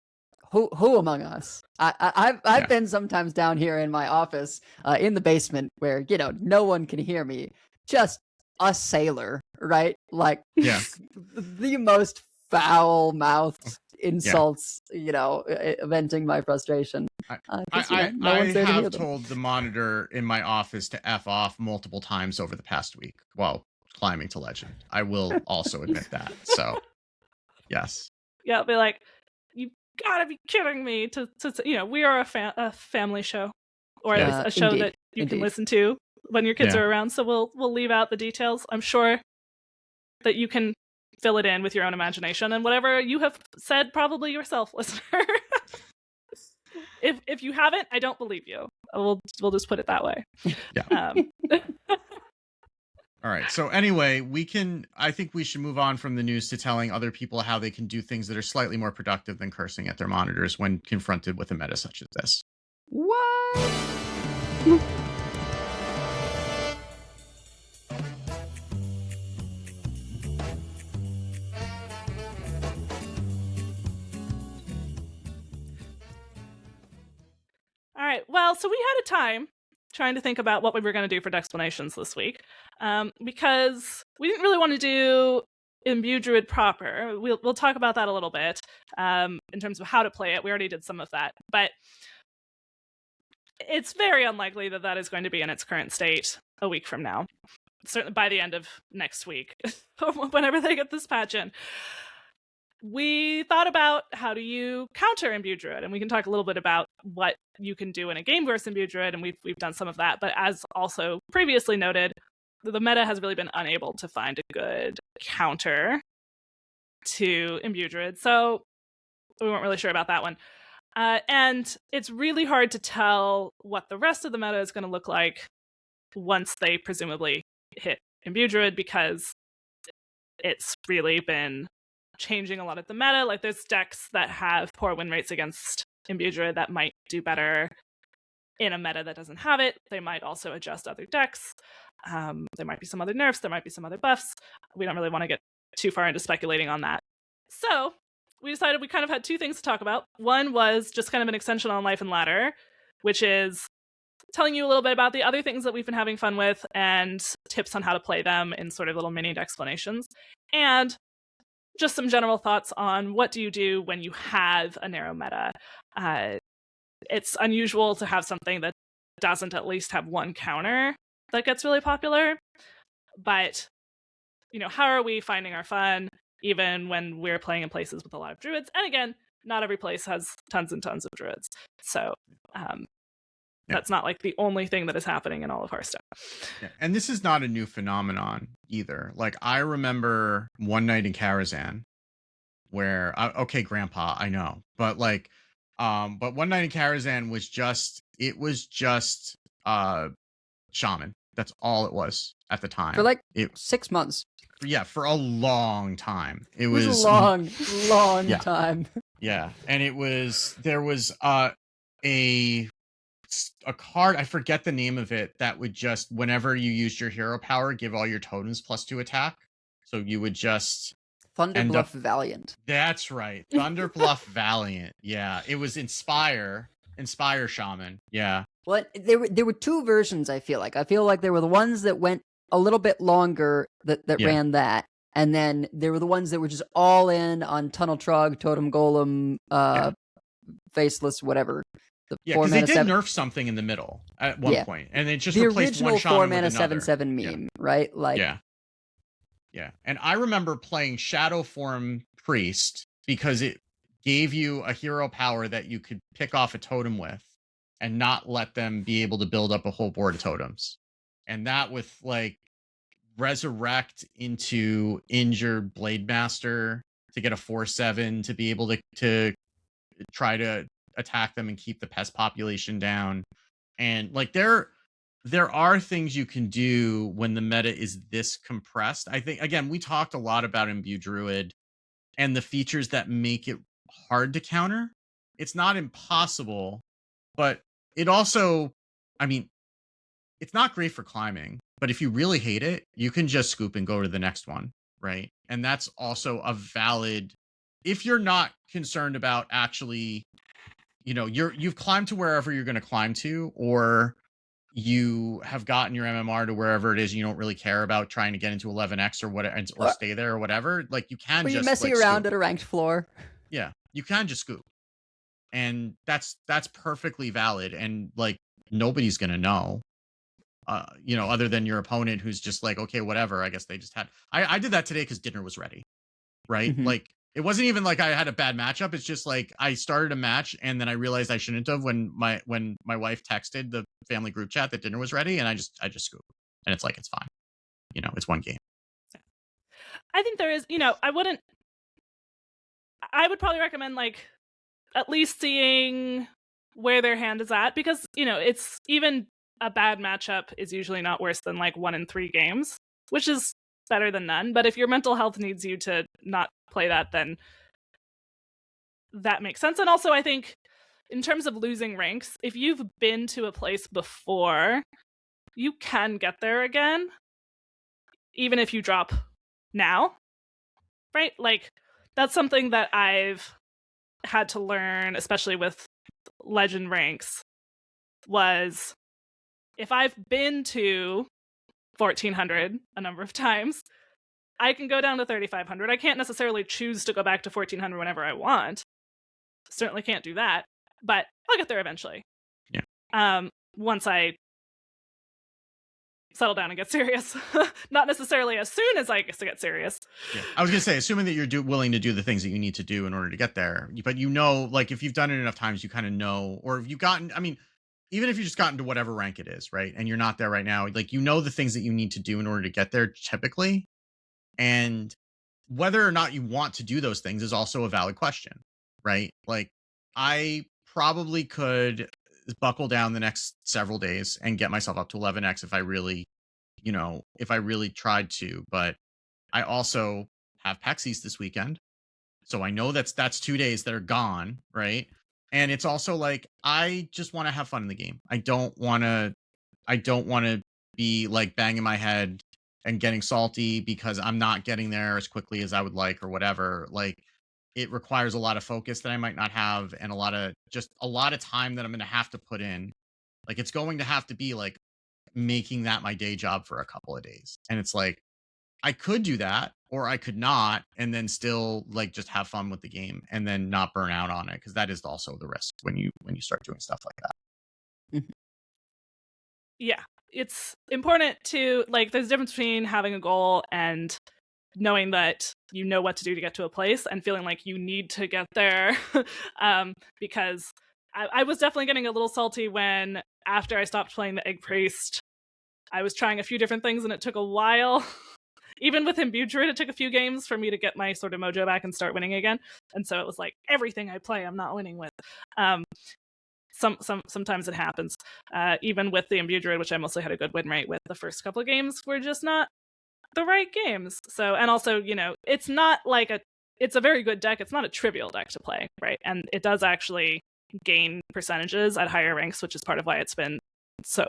who among us? I've been sometimes down here in my office, in the basement, where no one can hear me. Just a sailor, right? Like, the most foul-mouthed insults, venting my frustration. I have told the monitor in my office to F off multiple times over the past week while climbing to legend. I will also admit that. So, yes. Yeah, I'll be like, you gotta be kidding me. We are a family show, or at least a show that you can listen to when your kids are around. So we'll leave out the details. I'm sure that you can fill it in with your own imagination and whatever you have said, probably yourself, listener. If you haven't, I don't believe you. We'll just put it that way. Yeah. All right. So anyway, I think we should move on from the news to telling other people how they can do things that are slightly more productive than cursing at their monitors when confronted with a meta such as this. What? All right. Well, so we had a time trying to think about what we were going to do for Dexplanations this week, because we didn't really want to do Imbue Druid proper. We'll talk about that a little bit in terms of how to play it. We already did some of that, but it's very unlikely that that is going to be in its current state a week from now. Certainly by the end of next week, whenever they get this patch in. We thought about how do you counter Imbue Druid, and we can talk a little bit about what you can do in a game versus Imbue Druid, and we've done some of that. But as also previously noted, the meta has really been unable to find a good counter to Imbue Druid, so we weren't really sure about that one. And it's really hard to tell what the rest of the meta is going to look like once they presumably hit Imbue Druid, because it's really been changing a lot of the meta. Like, there's decks that have poor win rates against Imbue Druid that might do better in a meta that doesn't have it. They might also adjust other decks. There might be some other nerfs. There might be some other buffs. We don't really want to get too far into speculating on that. So we decided we kind of had two things to talk about. One was just kind of an extension on Life and Ladder, which is telling you a little bit about the other things that we've been having fun with and tips on how to play them in sort of little mini explanations. And just some general thoughts on what do you do when you have a narrow meta. It's unusual to have something that doesn't at least have one counter that gets really popular. But, how are we finding our fun even when we're playing in places with a lot of druids? And again, not every place has tons and tons of druids. So that's not like the only thing that is happening in all of Hearthstone. Yeah. And this is not a new phenomenon either. Like, I remember One Night in Karazhan where, okay, Grandpa, I know, but but One Night in Karazhan was just Shaman. That's all it was at the time. For 6 months. Yeah, for a long time. It was a long time. Yeah, and there was a card, I forget the name of it, that would just, whenever you used your hero power, give all your totems +2 attack. So you would just Thunderbluff Valiant. That's right. Thunderbluff Valiant. Yeah. It was Inspire Shaman. Yeah. Well, there were two versions, I feel like. I feel like there were the ones that went a little bit longer that ran that. And then there were the ones that were just all in on Tunnel Trog, Totem Golem, Faceless, whatever. Because they did nerf something in the middle at one point, and they just replaced one shaman with another. 4-mana 7/7 meme, right? Yeah. And I remember playing Shadow Form Priest because it gave you a hero power that you could pick off a totem with and not let them be able to build up a whole board of totems. And that with Resurrect into Injured Blade Master to get a 4/7 to be able to try to attack them and keep the pest population down. And there are things you can do when the meta is this compressed. I think, again, we talked a lot about Imbue Druid and the features that make it hard to counter. It's not impossible, but it also, it's not great for climbing, but if you really hate it, you can just scoop and go to the next one, right? And that's also a valid, if you're not concerned about actually, you've climbed to wherever you're going to climb to, or you have gotten your MMR to wherever it is, you don't really care about trying to get into 11x or whatever, or stay there or whatever. Like, you can just you're messing around at a ranked floor. Yeah, you can just scoop, and that's perfectly valid, and like nobody's gonna know. Other than your opponent who's just like, okay, whatever. I guess they just had. I did that today because dinner was ready, right? Mhm. Like it wasn't even like I had a bad matchup. It's just like I started a match and then I realized I shouldn't have when my wife texted the family group chat that dinner was ready, and I just scooped, and it's like it's fine. It's one game. I think there is. I would probably recommend like at least seeing where their hand is at, because it's even a bad matchup is usually not worse than like 1 in 3 games, which is better than none. But if your mental health needs you to not play that, then that makes sense. And also I think in terms of losing ranks, if you've been to a place before, you can get there again, even if you drop now, right? Like that's something that I've had to learn, especially with legend ranks, was if I've been to 1400 a number of times, I can go down to 3500. I can't necessarily choose to go back to 1400 whenever I want. Certainly can't do that, but I'll get there eventually. Yeah. Once I settle down and get serious. Not necessarily as soon as I get serious. Yeah. I was gonna say, assuming that you're willing to do the things that you need to do in order to get there, but like if you've done it enough times, you kind of know, or if you've gotten, I mean, even if you just gotten to whatever rank it is, right, and you're not there right now, like the things that you need to do in order to get there typically, and whether or not you want to do those things is also a valid question, right? Like I probably could buckle down the next several days and get myself up to 11x if I really tried to, but I also have PAX East this weekend, so I know that's 2 days that are gone, right? And it's also like I just want to have fun in the game. I don't want to be like banging my head and getting salty because I'm not getting there as quickly as I would like or whatever. Like it requires a lot of focus that I might not have, and a lot of time that I'm going to have to put in. Like it's going to have to be like making that my day job for a couple of days. And it's like I could do that or I could not, and then still like just have fun with the game and then not burn out on it, because that is also the risk when you start doing stuff like that. Yeah, it's important to like there's a difference between having a goal and knowing that you know what to do to get to a place and feeling like you need to get there. Because I was definitely getting a little salty when, after I stopped playing the Egg Priest, I was trying a few different things and it took a while. Even with Imbue Druid, it took a few games for me to get my sort of mojo back and start winning again. And so it was like everything I play, I'm not winning with. Sometimes it happens. Even with the Imbue Druid, which I mostly had a good win rate with, the first couple of games were just not the right games. So, and also, it's not like it's a very good deck. It's not a trivial deck to play, right? And it does actually gain percentages at higher ranks, which is part of why it's been so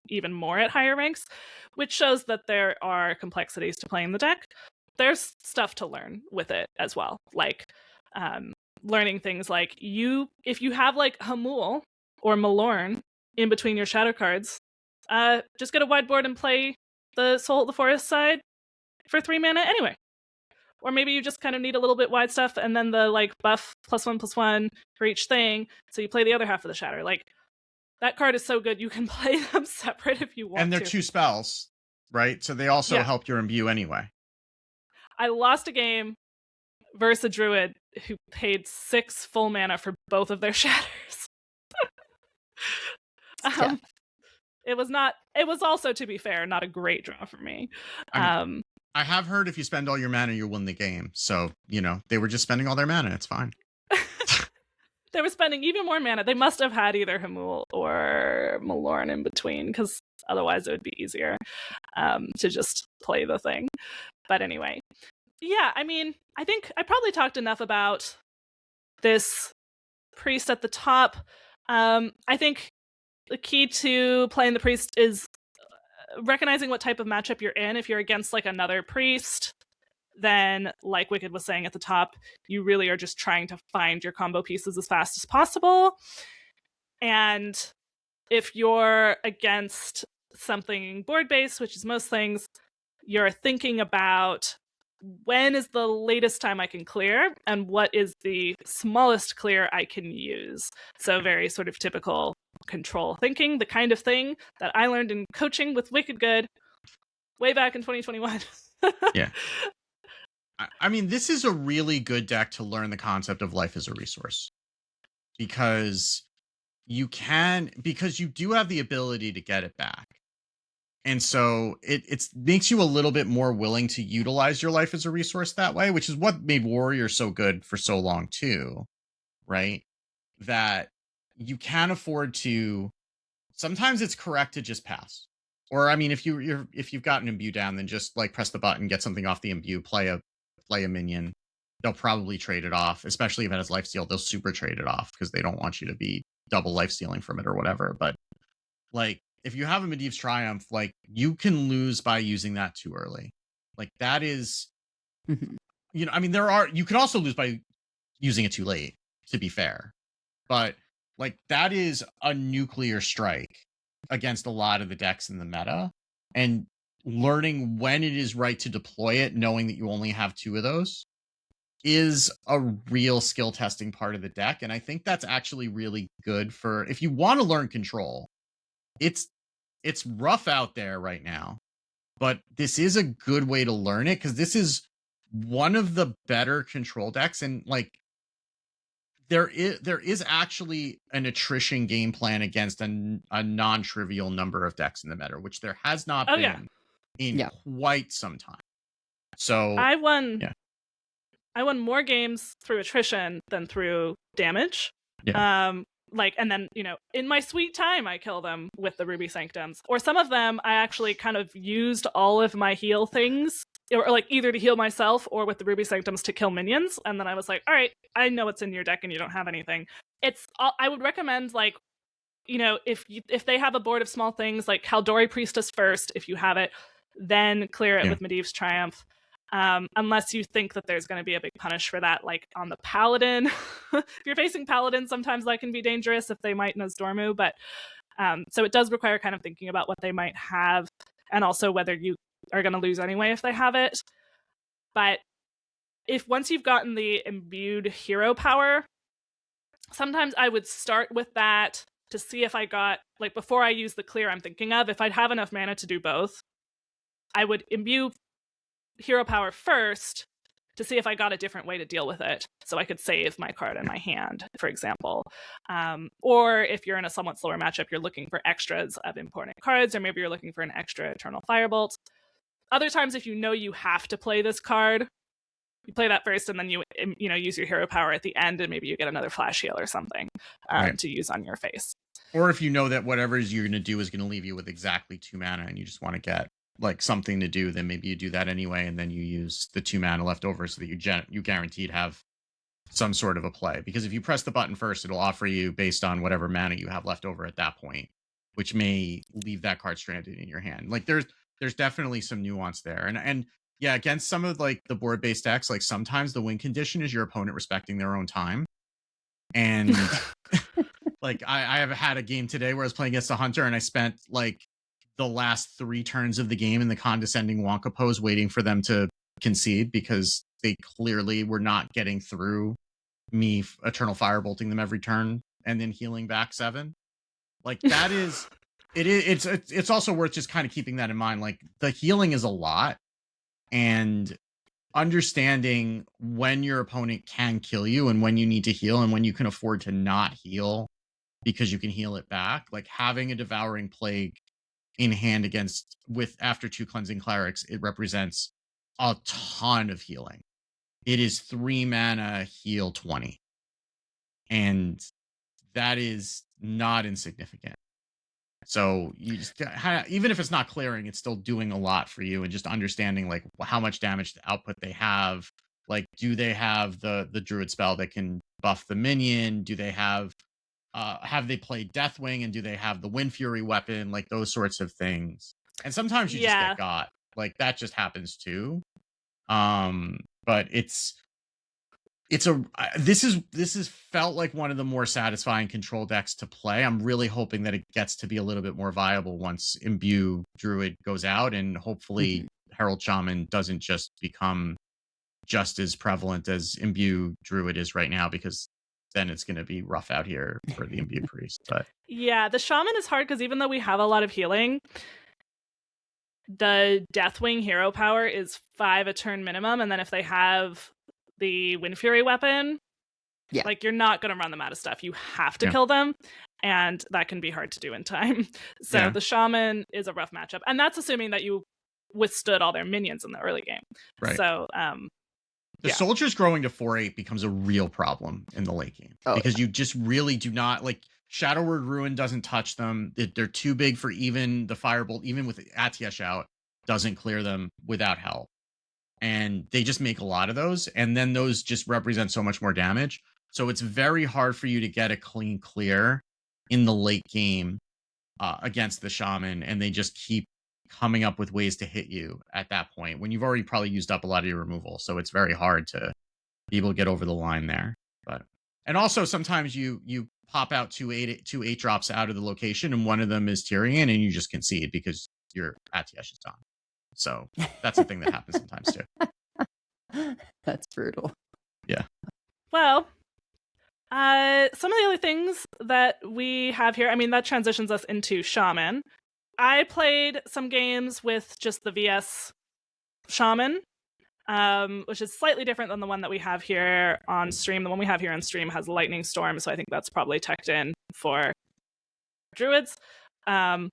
even more at higher ranks, which shows that there are complexities to playing the deck. There's stuff to learn with it as well, like learning things like if you have like Hamul or Malorn in between your shadow cards, just get a wide board and play the Soul of the Forest side for 3 mana anyway. Or maybe you just kind of need a little bit wide stuff and then the like buff +1/+1 for each thing, so you play the other half of the shatter. Like that card is so good you can play them separate if you want to. And they're 2 spells, right? So they also help your imbue anyway. I lost a game versus a druid who paid 6 full mana for both of their shatters. It was also, to be fair, not a great draw for me. I have heard if you spend all your mana, you'll win the game. So, they were just spending all their mana. It's fine. They were spending even more mana. They must have had either Hamul or Malorn in between, because otherwise it would be easier to just play the thing. But anyway, yeah, I mean, I think I probably talked enough about this priest at the top. I think the key to playing the priest is recognizing what type of matchup you're in. If you're against like another priest, then like Wicked was saying at the top, you really are just trying to find your combo pieces as fast as possible. And if you're against something board based, which is most things, you're thinking about when is the latest time I can clear, and what is the smallest clear I can use. So very sort of typical control thinking, the kind of thing that I learned in coaching with Wicked Good way back in 2021. Yeah. I mean, this is a really good deck to learn the concept of life as a resource, because you do have the ability to get it back. And so it makes you a little bit more willing to utilize your life as a resource that way, which is what made Warrior so good for so long too, right? That you can afford to, sometimes it's correct to just pass. Or I mean, if you've got an Imbue down, then just like press the button, get something off the Imbue, play a minion. They'll probably trade it off, especially if it has lifesteal. They'll super trade it off because they don't want you to be double lifestealing from it or whatever. But like, if you have a Medivh's Triumph, like, you can lose by using that too early. Like, that is, you know, I mean, you can also lose by using it too late, to be fair. But like, that is a nuclear strike against a lot of the decks in the meta. And learning when it is right to deploy it, knowing that you only have 2 of those, is a real skill testing part of the deck. And I think that's actually really good for, if you want to learn control. It's rough out there right now, but this is a good way to learn it, because this is one of the better control decks. And like, there is actually an attrition game plan against a non-trivial number of decks in the meta, which there has not been in quite some time. So I won more games through attrition than through damage. Like, and then, you know, in my sweet time, I kill them with the Ruby Sanctums. Or some of them, I actually kind of used all of my heal things, or like either to heal myself or with the Ruby Sanctums to kill minions. And then I was like, all right, I know what's in your deck and you don't have anything. I would recommend, like, you know, if they have a board of small things, like Kaldori Priestess first, if you have it, then clear it with Medivh's Triumph. Unless you think that there's going to be a big punish for that, like on the Paladin. If you're facing Paladin, sometimes that can be dangerous if they might Nozdormu, but so it does require kind of thinking about what they might have, and also whether you are going to lose anyway if they have it. But if once you've gotten the imbued hero power, sometimes I would start with that to see if I got, like, before I use the clear I'm thinking of, if I'd have enough mana to do both, I would imbue hero power first to see if I got a different way to deal with it, so I could save my card in my hand, for example. Or if you're in a somewhat slower matchup, you're looking for extras of important cards, or maybe you're looking for an extra Eternal Firebolt. Other times, if you know you have to play this card, you play that first, and then you use your hero power at the end, and maybe you get another flash heal or something to use on your face. Or if you know that whatever you're going to do is going to leave you with exactly 2 mana, and you just want to get like something to do, then maybe you do that anyway, and then you use the 2 mana left over so that you guaranteed have some sort of a play. Because if you press the button first, it'll offer you based on whatever mana you have left over at that point, which may leave that card stranded in your hand. Like, there's definitely some nuance there. And yeah, against some of like the board based decks, like sometimes the win condition is your opponent respecting their own time. And like I have had a game today where I was playing against a hunter, and I spent like the last 3 turns of the game in the condescending Wonka pose waiting for them to concede, because they clearly were not getting through me Eternal Firebolting them every turn and then healing back 7. Like, that is it's also worth just kind of keeping that in mind. Like, the healing is a lot, and understanding when your opponent can kill you and when you need to heal and when you can afford to not heal because you can heal it back. Like, having a Devouring Plague in hand after 2 Cleansing Clerics, it represents a ton of healing. It is 3 mana heal 20, and that is not insignificant. So you just, even if it's not clearing, it's still doing a lot for you. And just understanding like how much damage output they have. Like, do they have the Druid spell that can buff the minion? Do they have they played Deathwing, and do they have the Wind Fury weapon? Like, those sorts of things. And sometimes you just get got. Like, that just happens too. But this is felt like one of the more satisfying control decks to play. I'm really hoping that it gets to be a little bit more viable once Imbue Druid goes out, and hopefully Herald Shaman doesn't just become just as prevalent as Imbue Druid is right now, because then it's going to be rough out here for the Imbue Priest. But yeah, the Shaman is hard because even though we have a lot of healing, the Deathwing hero power is 5 a turn minimum, and then if they have the Wind Fury weapon, like you're not going to run them out of stuff. You have to kill them, and that can be hard to do in time. So the Shaman is a rough matchup, and that's assuming that you withstood all their minions in the early game. Right. So the soldiers growing to 4/8 becomes a real problem in the late game because you just really do not like Shadow Word Ruin doesn't touch them. They're too big for even the Firebolt, even with Atiesh out, doesn't clear them without help. And they just make a lot of those, and then those just represent so much more damage. So it's very hard for you to get a clean clear in the late game against the Shaman, and they just keep coming up with ways to hit you at that point when you've already probably used up a lot of your removal. So it's very hard to be able to get over the line there. And also sometimes you pop out two 8-drops out of the location, and one of them is Tyrion, and you just concede because your Atiesh is done. So that's a thing that happens sometimes too. That's brutal. Yeah. Well, some of the other things that we have here, I mean, that transitions us into Shaman. I played some games with just the VS Shaman, which is slightly different than the one that we have here on stream. The one we have here on stream has Lightning Storm, so I think that's probably teched in for Druids. But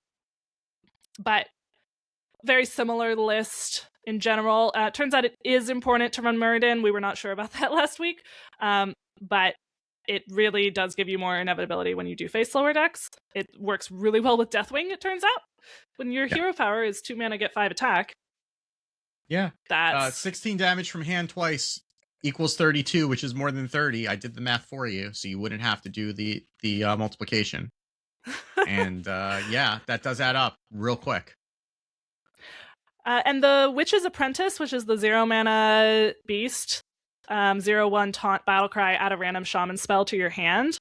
very similar list in general. Turns out it is important to run Muradin. We were not sure about that last week, but it really does give you more inevitability when you do face slower decks. It works really well with Deathwing, it turns out. When your hero power is 2 mana, get 5 attack. Yeah. That's 16 damage from hand twice equals 32, which is more than 30. I did the math for you, so you wouldn't have to do the multiplication. And that does add up real quick. And the Witch's Apprentice, which is the 0 mana beast, 0/1 taunt battlecry, add a random shaman spell to your hand,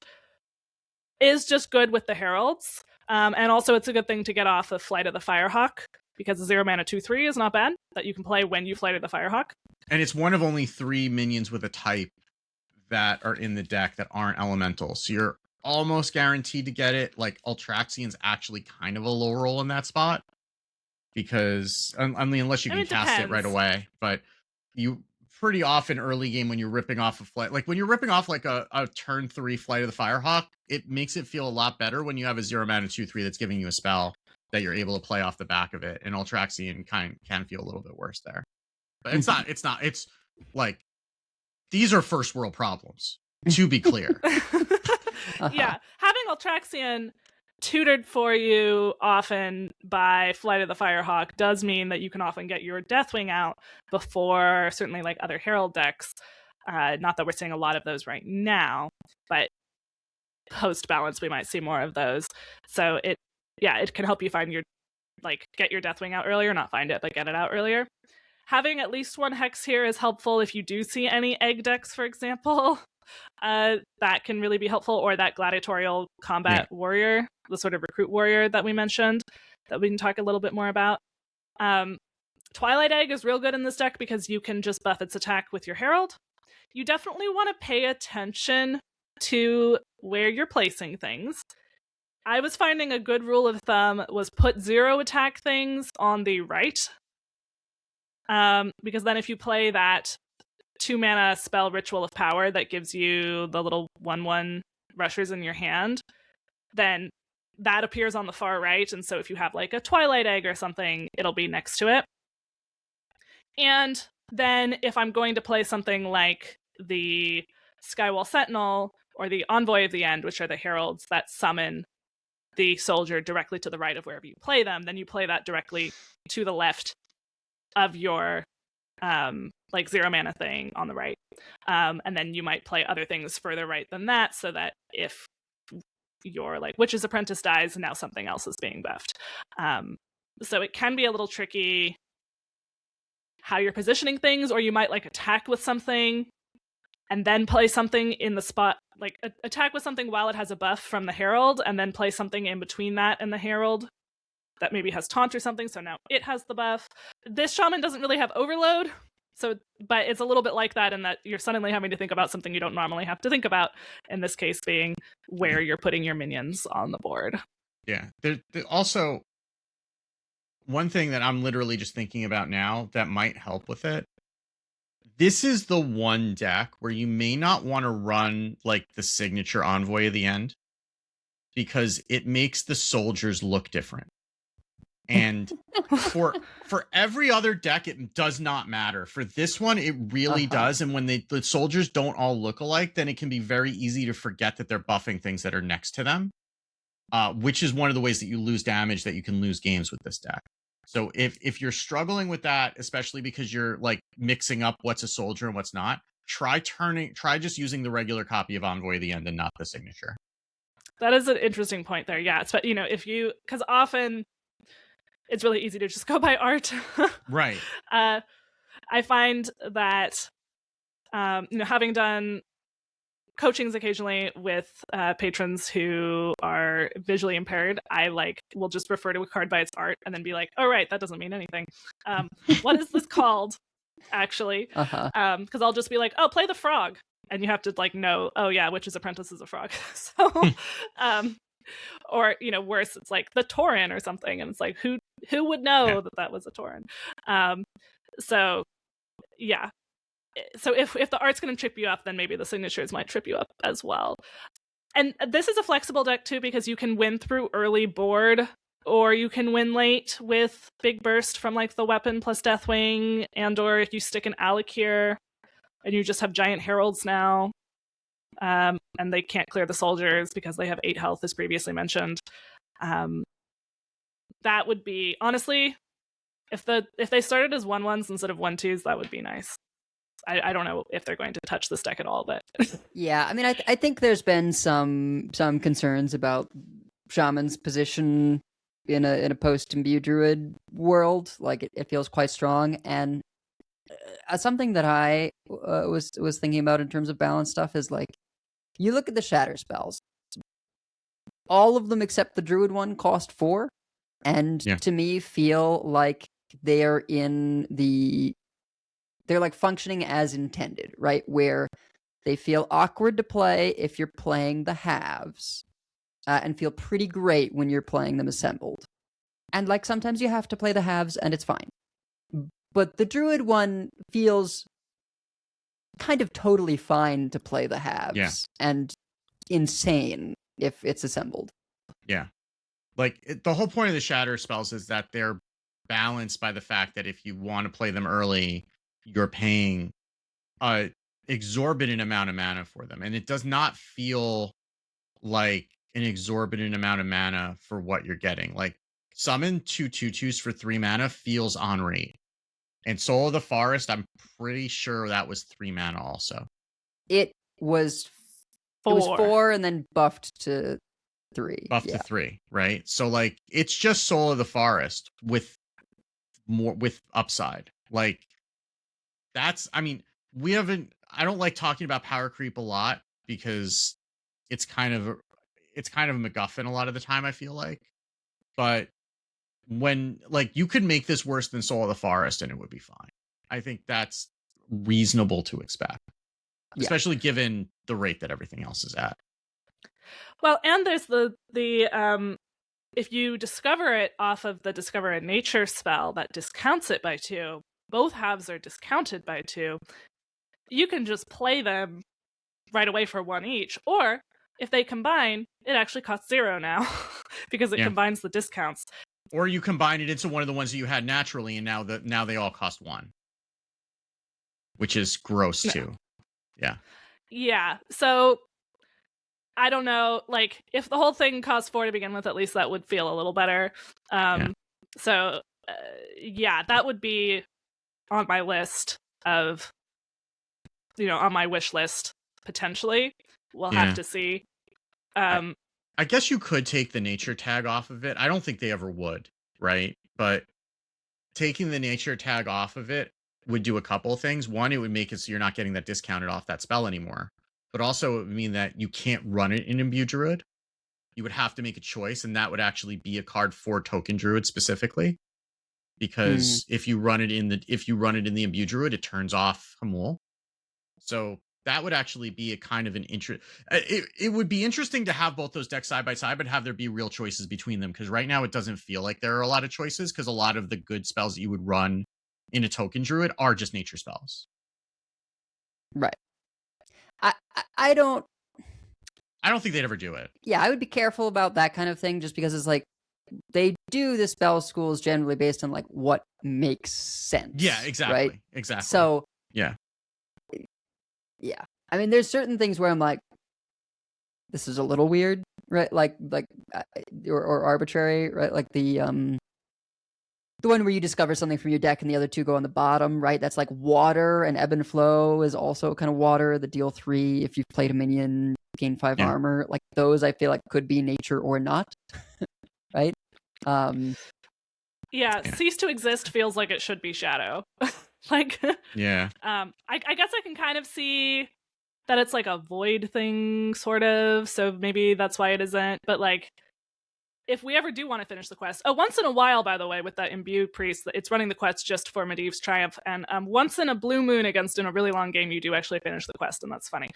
is just good with the Heralds. And also it's a good thing to get off of Flight of the Firehawk, because the 0 mana 2/3 is not bad, that you can play when you Flight of the Firehawk. And it's one of only 3 minions with a type that are in the deck that aren't elemental. So you're almost guaranteed to get it. Like Ultraxian's actually kind of a low roll in that spot, because I mean, unless you can cast it right away, but you pretty often early game when you're ripping off a flight, like when you're ripping off like a turn 3 Flight of the Firehawk, it makes it feel a lot better when you have a 0 mana 2/3 that's giving you a spell that you're able to play off the back of it. And Ultraxian can feel a little bit worse there, but it's like these are first world problems, to be clear. Yeah, having Ultraxian tutored for you often by Flight of the Firehawk does mean that you can often get your Deathwing out before certainly like other Herald decks. Not that we're seeing a lot of those right now, but post balance we might see more of those. So it can help you find get your Deathwing out earlier, not find it, but get it out earlier. Having at least 1 hex here is helpful if you do see any egg decks, for example. That can really be helpful, or that gladiatorial combat warrior, the sort of recruit warrior that we mentioned, that we can talk a little bit more about. Twilight Egg is real good in this deck because you can just buff its attack with your Herald. You definitely want to pay attention to where you're placing things. I was finding a good rule of thumb was put 0 attack things on the right, because then if you play that 2 mana spell Ritual of Power that gives you the little 1/1 rushers in your hand, then that appears on the far right, and so if you have like a Twilight Egg or something, it'll be next to it. And then if I'm going to play something like the Skywall Sentinel or the Envoy of the End, which are the heralds that summon the soldier directly to the right of wherever you play them, then you play that directly to the left of your 0 mana thing on the right. And then you might play other things further right than that, so that if your Witch's Apprentice dies, now something else is being buffed. So it can be a little tricky how you're positioning things, or you might attack with something and then play something in the spot, attack with something while it has a buff from the Herald, and then play something in between that and the Herald that maybe has taunt or something, so now it has the buff. This Shaman doesn't really have overload, but it's a little bit like that in that you're suddenly having to think about something you don't normally have to think about, in this case being where you're putting your minions on the board. Yeah. There also, one thing that I'm literally just thinking about now that might help with it. This is the one deck where you may not want to run like the signature envoy at the end, because it makes the soldiers look different. And for every other deck, it does not matter. For this one, it really does. And when the soldiers don't all look alike, then it can be very easy to forget that they're buffing things that are next to them, which is one of the ways that you lose damage, that you can lose games with this deck. So if you're struggling with that, especially because you're like mixing up what's a soldier and what's not, try just using the regular copy of Envoy at the end and not the signature. That is an interesting point there. Yeah, it's, you know, because often it's really easy to just go by art. Right. I find that, having done coachings occasionally with patrons who are visually impaired, I will just refer to a card by its art and then be like, oh, right, that doesn't mean anything. What is this called, actually? Because I'll just be like, oh, play the frog. And you have to know, oh yeah, Witch's Apprentice is a frog. So, or worse, it's like the Tauren or something, and it's like who would know that was a Tauren? So yeah. So if the art's going to trip you up, then maybe the signatures might trip you up as well. And this is a flexible deck too, because you can win through early board, or you can win late with big burst from the weapon plus Deathwing, and or if you stick an Alakir and you just have giant heralds now, and they can't clear the soldiers because they have 8 health, as previously mentioned. That would be, honestly, if they started as 1/1s instead of 1/2s, that would be nice. I don't know if they're going to touch this deck at all, but yeah, I mean, I think there's been some concerns about Shaman's position in a post Imbue Druid world. It feels quite strong, and something that I was thinking about in terms of balance stuff is you look at the shatter spells. All of them except the Druid one cost 4, and to me feel like they're functioning as intended, right? Where they feel awkward to play if you're playing the halves, and feel pretty great when you're playing them assembled. And sometimes you have to play the halves and it's fine. But the Druid one feels kind of totally fine to play the halves, and insane if it's assembled. Yeah. The whole point of the shatter spells is that they're balanced by the fact that if you want to play them early, you're paying an exorbitant amount of mana for them. And it does not feel like an exorbitant amount of mana for what you're getting. Summon 2 2/2s for 3 mana feels on rate. And Soul of the Forest, I'm pretty sure that was 3 mana also. It was 4. It was 4 and then buffed to 3. Buffed to 3, right? So it's just Soul of the Forest with upside. I don't like talking about power creep a lot because it's kind of a MacGuffin a lot of the time, I feel like. But when you could make this worse than Soul of the Forest and it would be fine. I think that's reasonable to expect, especially given the rate that everything else is at. Well, and there's the if you discover it off of the Discover a Nature spell that discounts it by 2, both halves are discounted by 2. You can just play them right away for 1 each, or if they combine, it actually costs 0 now because it combines the discounts. Or you combine it into one of the ones that you had naturally, and now they all cost 1, which is gross too. Yeah. Yeah. So I don't know. If the whole thing costs 4 to begin with, at least that would feel a little better. So that would be on my list of, on my wish list potentially. We'll have to see. I guess you could take the nature tag off of it. I don't think they ever would, right? But taking the nature tag off of it would do a couple of things. One, it would make it so you're not getting that discounted off that spell anymore. But also it would mean that you can't run it in Imbue Druid. You would have to make a choice, and that would actually be a card for Token Druid specifically. because if you run it in the Imbue Druid, it turns off Hamul. So that would actually be a kind of an interest. It would be interesting to have both those decks side by side, but have there be real choices between them. Because right now it doesn't feel like there are a lot of choices, because a lot of the good spells that you would run in a token druid are just nature spells. Right. I don't think they'd ever do it. Yeah, I would be careful about that kind of thing, just because it's like they do the spell schools generally based on like what makes sense. Yeah, exactly. Right? Exactly. So yeah. I mean, there's certain things where I'm like, this is a little weird, right? Like or arbitrary, right? Like the one where you discover something from your deck and the other two go on the bottom, right? That's like water, and ebb and flow is also kind of water. The deal 3 if you've played a minion, gain 5 armor. Like those, I feel like could be nature or not, right? Cease to exist feels like it should be shadow. Like, yeah. I guess I can kind of see that it's like a void thing, sort of. So maybe that's why it isn't. But like, if we ever do want to finish the quest, once in a while, by the way, with that Imbue priest, it's running the quest just for Medivh's Triumph, and once in a blue moon against in a really long game, you do actually finish the quest, and that's funny.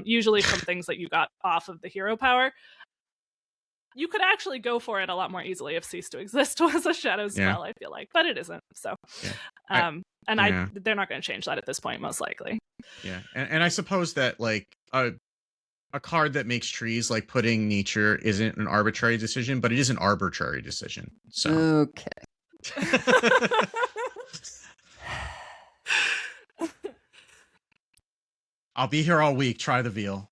Usually from things that you got off of the hero power. You could actually go for it a lot more easily if Cease to Exist was a shadow spell, I feel like, but it isn't. So, they're not going to change that at this point, most likely. Yeah, and I suppose that like a card that makes trees, like putting nature, isn't an arbitrary decision, but it is an arbitrary decision. So okay. I'll be here all week. Try the veal.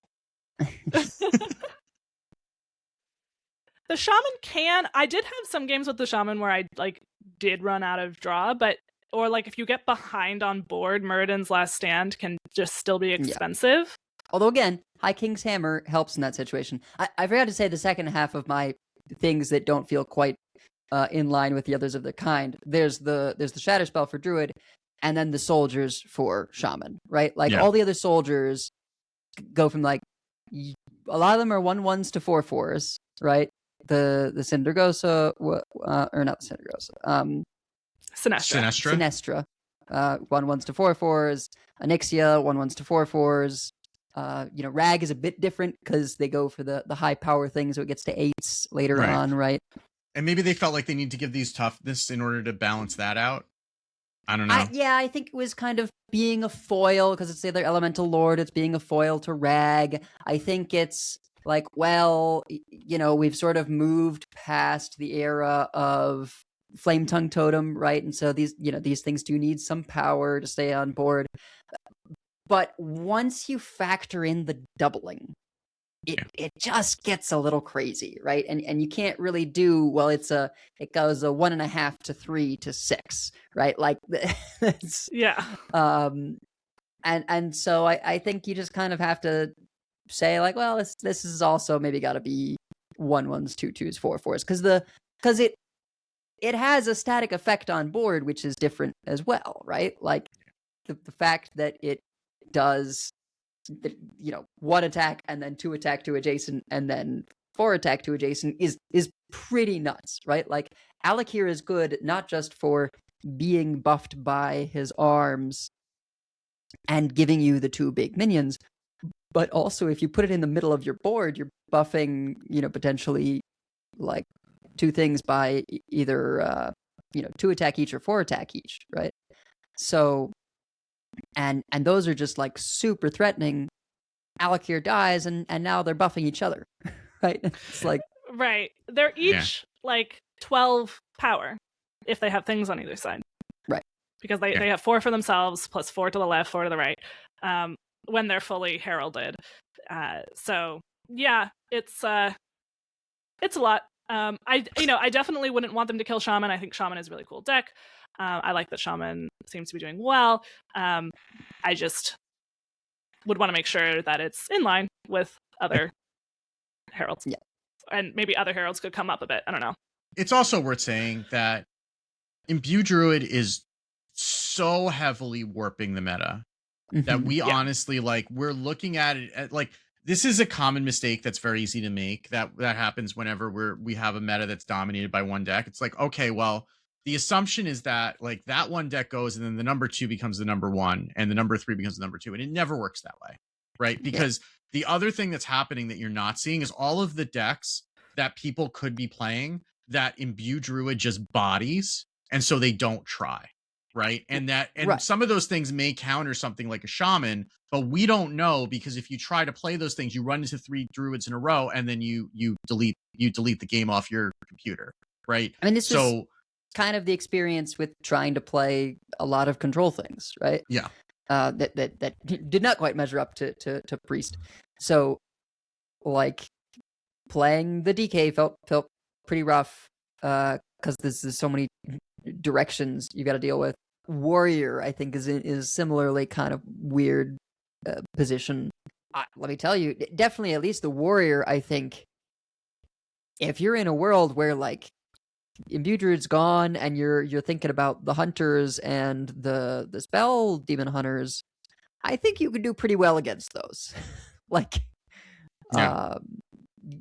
The shaman I did have some games with the shaman where I like did run out of draw, or like if you get behind on board, Muradin's Last Stand can just still be expensive. Yeah. Although again, High King's Hammer helps in that situation. I forgot to say the second half of my things that don't feel quite in line with the others of their kind. There's the Shatter spell for Druid, and then the soldiers for Shaman, right? Like all the other soldiers go from like, a lot of them are 1/1s to 4/4s, right? The Syndergosa, or not the Syndergosa, Sinestra. 1/1s to 4/4s. Onyxia, 1/1s to 4/4s. Rag is a bit different because they go for the high power thing, so it gets to 8s later on, right? And maybe they felt like they need to give these toughness in order to balance that out. I don't know. I think it was kind of being a foil, because it's the other elemental lord. It's being a foil to Rag. I think it's like, well, we've sort of moved past the era of Flame Tongue Totem, right? And so these things do need some power to stay on board. But once you factor in the doubling, it just gets a little crazy, right? And you can't really do, well, it goes a 1.5 to 3 to 6, right? Like and so I think you just kind of have to say like, well, this is also maybe got to be 1/1s, 2/2s, 4/4s, because it has a static effect on board, which is different as well, right? Like the fact that it does 1 attack and then 2 attack to adjacent and then 4 attack to adjacent is pretty nuts, right? Like Alakir is good not just for being buffed by his arms and giving you the 2 big minions, but also if you put it in the middle of your board, you're buffing potentially like 2 things by either 2 attack each or 4 attack each, right? So and those are just like super threatening. Alakir dies and now they're buffing each other, right? It's like, right, they're each like 12 power if they have things on either side, right? Because they have 4 for themselves plus 4 to the left, 4 to the right, when they're fully heralded. So yeah, it's a lot. I definitely wouldn't want them to kill Shaman. I think Shaman is a really cool deck. I like that Shaman seems to be doing well. I just would want to make sure that it's in line with other heralds. Yeah. And maybe other heralds could come up a bit. I don't know. It's also worth saying that Imbue Druid is so heavily warping the meta that we honestly, like, we're looking at it at, like, this is a common mistake that's very easy to make that happens whenever we have a meta that's dominated by one deck. It's like, okay, well, the assumption is that like that one deck goes and then the number 2 becomes the number 1 and the number 3 becomes the number 2, and it never works that way, right? Because the other thing that's happening that you're not seeing is all of the decks that people could be playing that Imbue Druid just bodies, and so they don't try, right? And some of those things may counter something like a Shaman, but we don't know, because if you try to play those things, you run into 3 Druids in a row, and then you delete the game off your computer, right? I mean, this is kind of the experience with trying to play a lot of control things, right? Yeah. That did not quite measure up to Priest. So, like, playing the DK felt pretty rough because there's so many directions you got to deal with. Warrior, I think, is similarly kind of weird position. Let me tell you, definitely at least the Warrior, I think, if you're in a world where like Imbue Druid's gone and you're thinking about the Hunters and the Spell Demon Hunters, I think you can do pretty well against those. Like,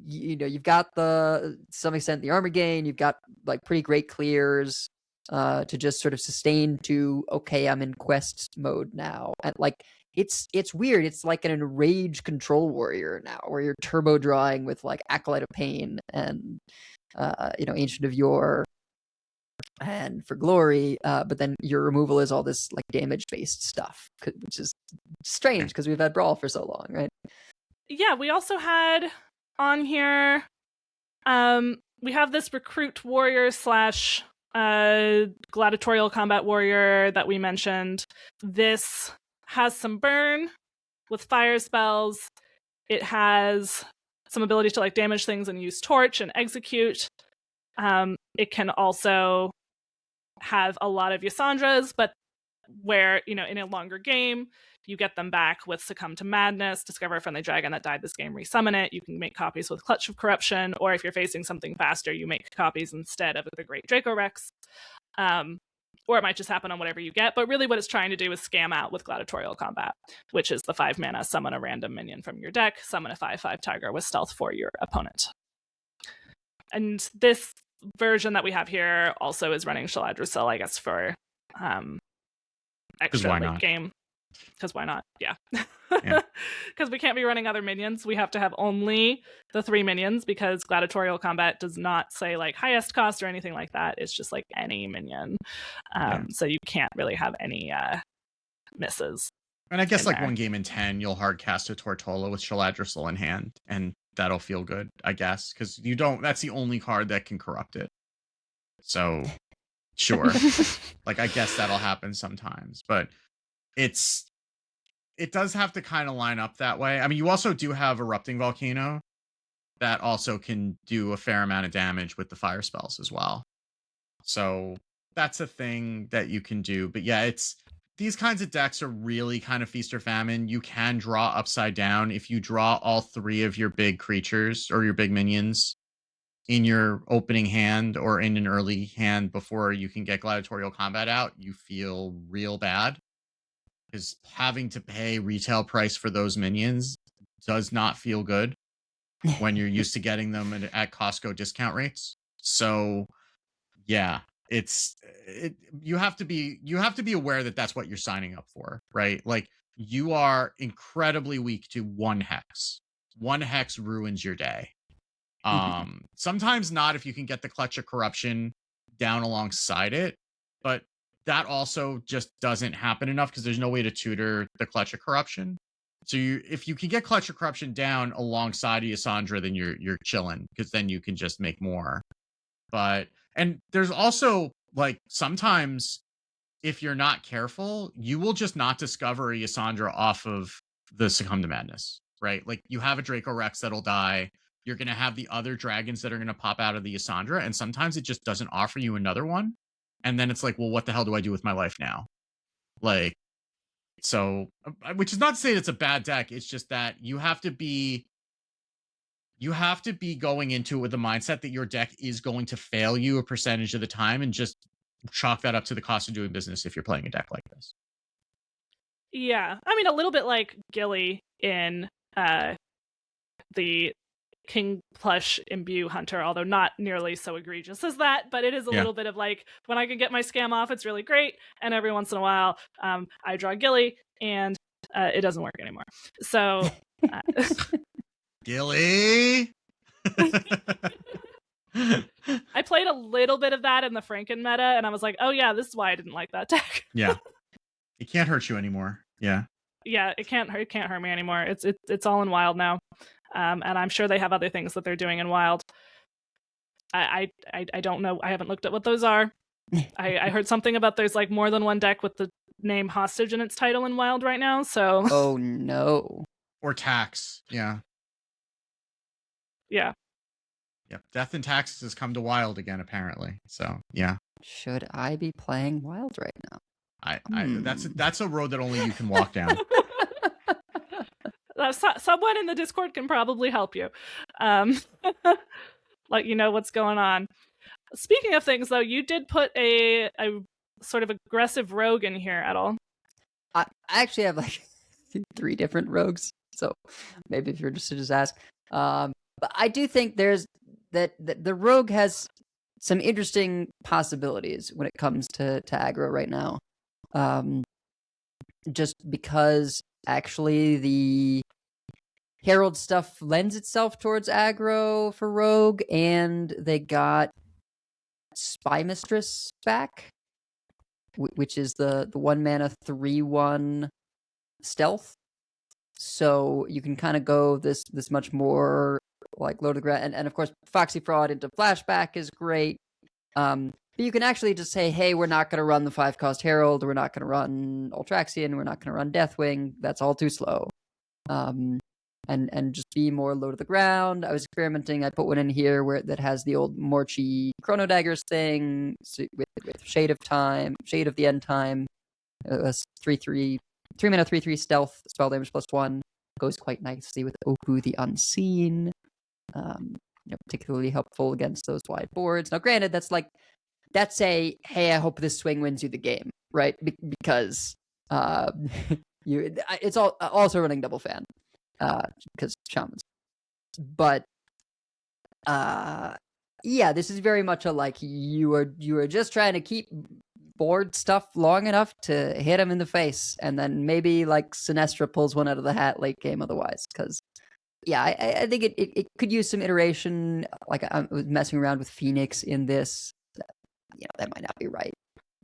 you know, you've got to some extent the armor gain, you've got like pretty great clears to just sort of sustain to, okay, I'm in quest mode now. And like, it's weird. It's like an enraged control warrior now, where you're turbo drawing with like Acolyte of Pain and you know, Ancient of Yore and For Glory, but then your removal is all this like damage based stuff, which is strange because we've had Brawl for so long, right? Yeah, we also had on here, we have this Recruit Warrior / Gladiatorial Combat Warrior that we mentioned. This has some burn with fire spells. It has some ability to like damage things and use Torch and Execute. It can also have a lot of Yasandras, but where, you know, in a longer game, you get them back with Succumb to Madness, discover a friendly dragon that died this game, resummon it. You can make copies with Clutch of Corruption, or if you're facing something faster, you make copies instead of the Great Draco Rex. Or it might just happen on whatever you get, but really what it's trying to do is scam out with Gladiatorial Combat, which is the 5 mana, summon a random minion from your deck, summon a 5/5 Tiger with stealth for your opponent. And this version that we have here also is running Shaladrusil, I guess, for extra late game. Because why not? Yeah. Because we can't be running other minions. We have to have only the 3 minions, because Gladiatorial Combat does not say like highest cost or anything like that. It's just like any minion. So you can't really have any misses. And I guess like there. 1 game in 10, you'll hard cast a Tortola with Shaladrusil in hand, and that'll feel good, I guess, because that's the only card that can corrupt it. So sure. Like, I guess that'll happen sometimes, but it does have to kind of line up that way. I mean, you also do have Erupting Volcano that also can do a fair amount of damage with the fire spells as well. So that's a thing that you can do. But yeah, these kinds of decks are really kind of feast or famine. You can draw upside down if you draw all 3 of your big creatures or your big minions in your opening hand or in an early hand before you can get Gladiatorial Combat out. You feel real bad, because having to pay retail price for those minions does not feel good when you're used to getting them at Costco discount rates. So yeah, you have to be aware that that's what you're signing up for, right? Like, you are incredibly weak to 1 hex. 1 hex ruins your day. Sometimes not if you can get the Clutch of Corruption down alongside it, but that also just doesn't happen enough because there's no way to tutor the Clutch of Corruption. So if you can get Clutch of Corruption down alongside Yasandra, then you're chilling, because then you can just make more. And there's also, like, sometimes if you're not careful, you will just not discover a Yasandra off of the Succumb to Madness, right? Like, you have a Draco Rex that'll die. You're going to have the other dragons that are going to pop out of the Yasandra, and sometimes it just doesn't offer you another one. And then it's like, well, what the hell do I do with my life now? Like, so, which is not to say it's a bad deck. It's just that you have to be going into it with the mindset that your deck is going to fail you a percentage of the time, and just chalk that up to the cost of doing business if you're playing a deck like this. Yeah. I mean, a little bit like Gilly in the King Plush Imbue Hunter, although not nearly so egregious as that, but it is a little bit of like, when I can get my scam off, it's really great, and every once in a while, I draw Gilly, and it doesn't work anymore. So... Gilly! I played a little bit of that in the Franken meta, and I was like, oh yeah, this is why I didn't like that deck. Yeah. It can't hurt you anymore. Yeah. Yeah, it can't hurt me anymore. It's all in Wild now. And I'm sure they have other things that they're doing in Wild. I don't know. I haven't looked at what those are. I heard something about there's like more than one deck with the name Hostage in its title in Wild right now, so... Oh no. Or Tax. Yeah. Yeah. Yep. Death and Taxes has come to Wild again, apparently. So, yeah. Should I be playing Wild right now? That's a road that only you can walk down. Someone in the Discord can probably help you. Let you know what's going on. Speaking of things, though, you did put a sort of aggressive rogue in here, Edel. I actually have like 3 different rogues, so maybe if you're interested, just ask. But I do think there's that the rogue has some interesting possibilities when it comes to aggro right now. Just because actually the Herald stuff lends itself towards aggro for rogue, and they got Spy Mistress back, which is the 1-mana 3/1 stealth. So you can kind of go this much more like low to the ground, and of course Foxy Fraud into flashback is great. But you can actually just say, hey, we're not going to run the 5-cost Herald, we're not going to run Ultraxian, we're not going to run Deathwing. That's all too slow. And just be more low to the ground. I was experimenting. I put one in here that has the old Morchi Chrono Daggers thing with Shade of the End Time. 3/3 3-mana 3/3 stealth, spell damage +1. Goes quite nicely with Oku the Unseen. Particularly helpful against those wide boards. Now, granted, that's a hey, I hope this swing wins you the game, right? Because it's also running Double Fan because Shamans. But yeah, this is very much a like you are just trying to keep board stuff long enough to hit him in the face, and then maybe like Sinestra pulls one out of the hat late game otherwise, because yeah, I think it could use some iteration. Like I was messing around with Phoenix in this. That might not be right.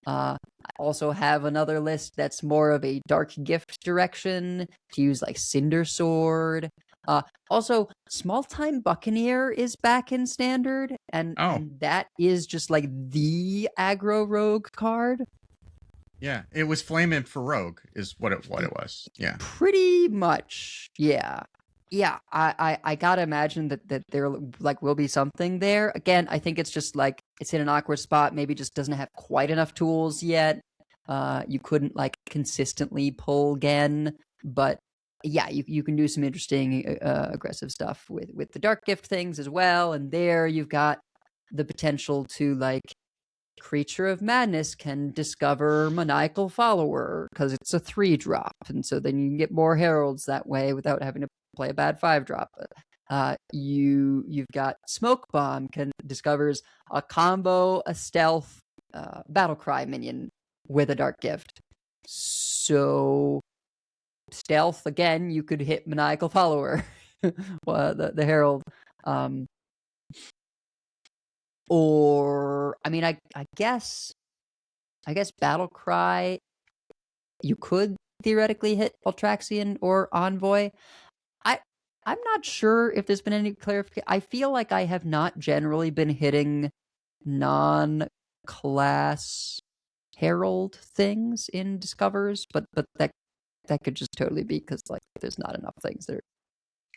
I also have another list that's more of a dark gift direction to use like Cinder Sword. Also, Small Time Buccaneer is back in Standard, and that is just like the aggro rogue card. Yeah, it was Flame Imp for rogue is what it was. Yeah, pretty much. Yeah. I gotta imagine that there like will be something there. Again, I think it's just like it's in an awkward spot. Maybe just doesn't have quite enough tools yet. You couldn't like consistently pull Gen, but yeah, you can do some interesting aggressive stuff with the dark gift things as well. And there you've got the potential to like Creature of Madness can discover Maniacal Follower because it's a 3-drop, and so then you can get more heralds that way without having to play a bad 5-drop. You've got Smoke Bomb discovers a combo, a stealth, Battlecry minion with a dark gift. So stealth again, you could hit Maniacal Follower, the herald. Or I mean, I guess Battlecry, you could theoretically hit Ultraxian or Envoy. I'm not sure if there's been any clarification. I feel like I have not generally been hitting non-class Herald things in Discovers, but that could just totally be because like there's not enough things there.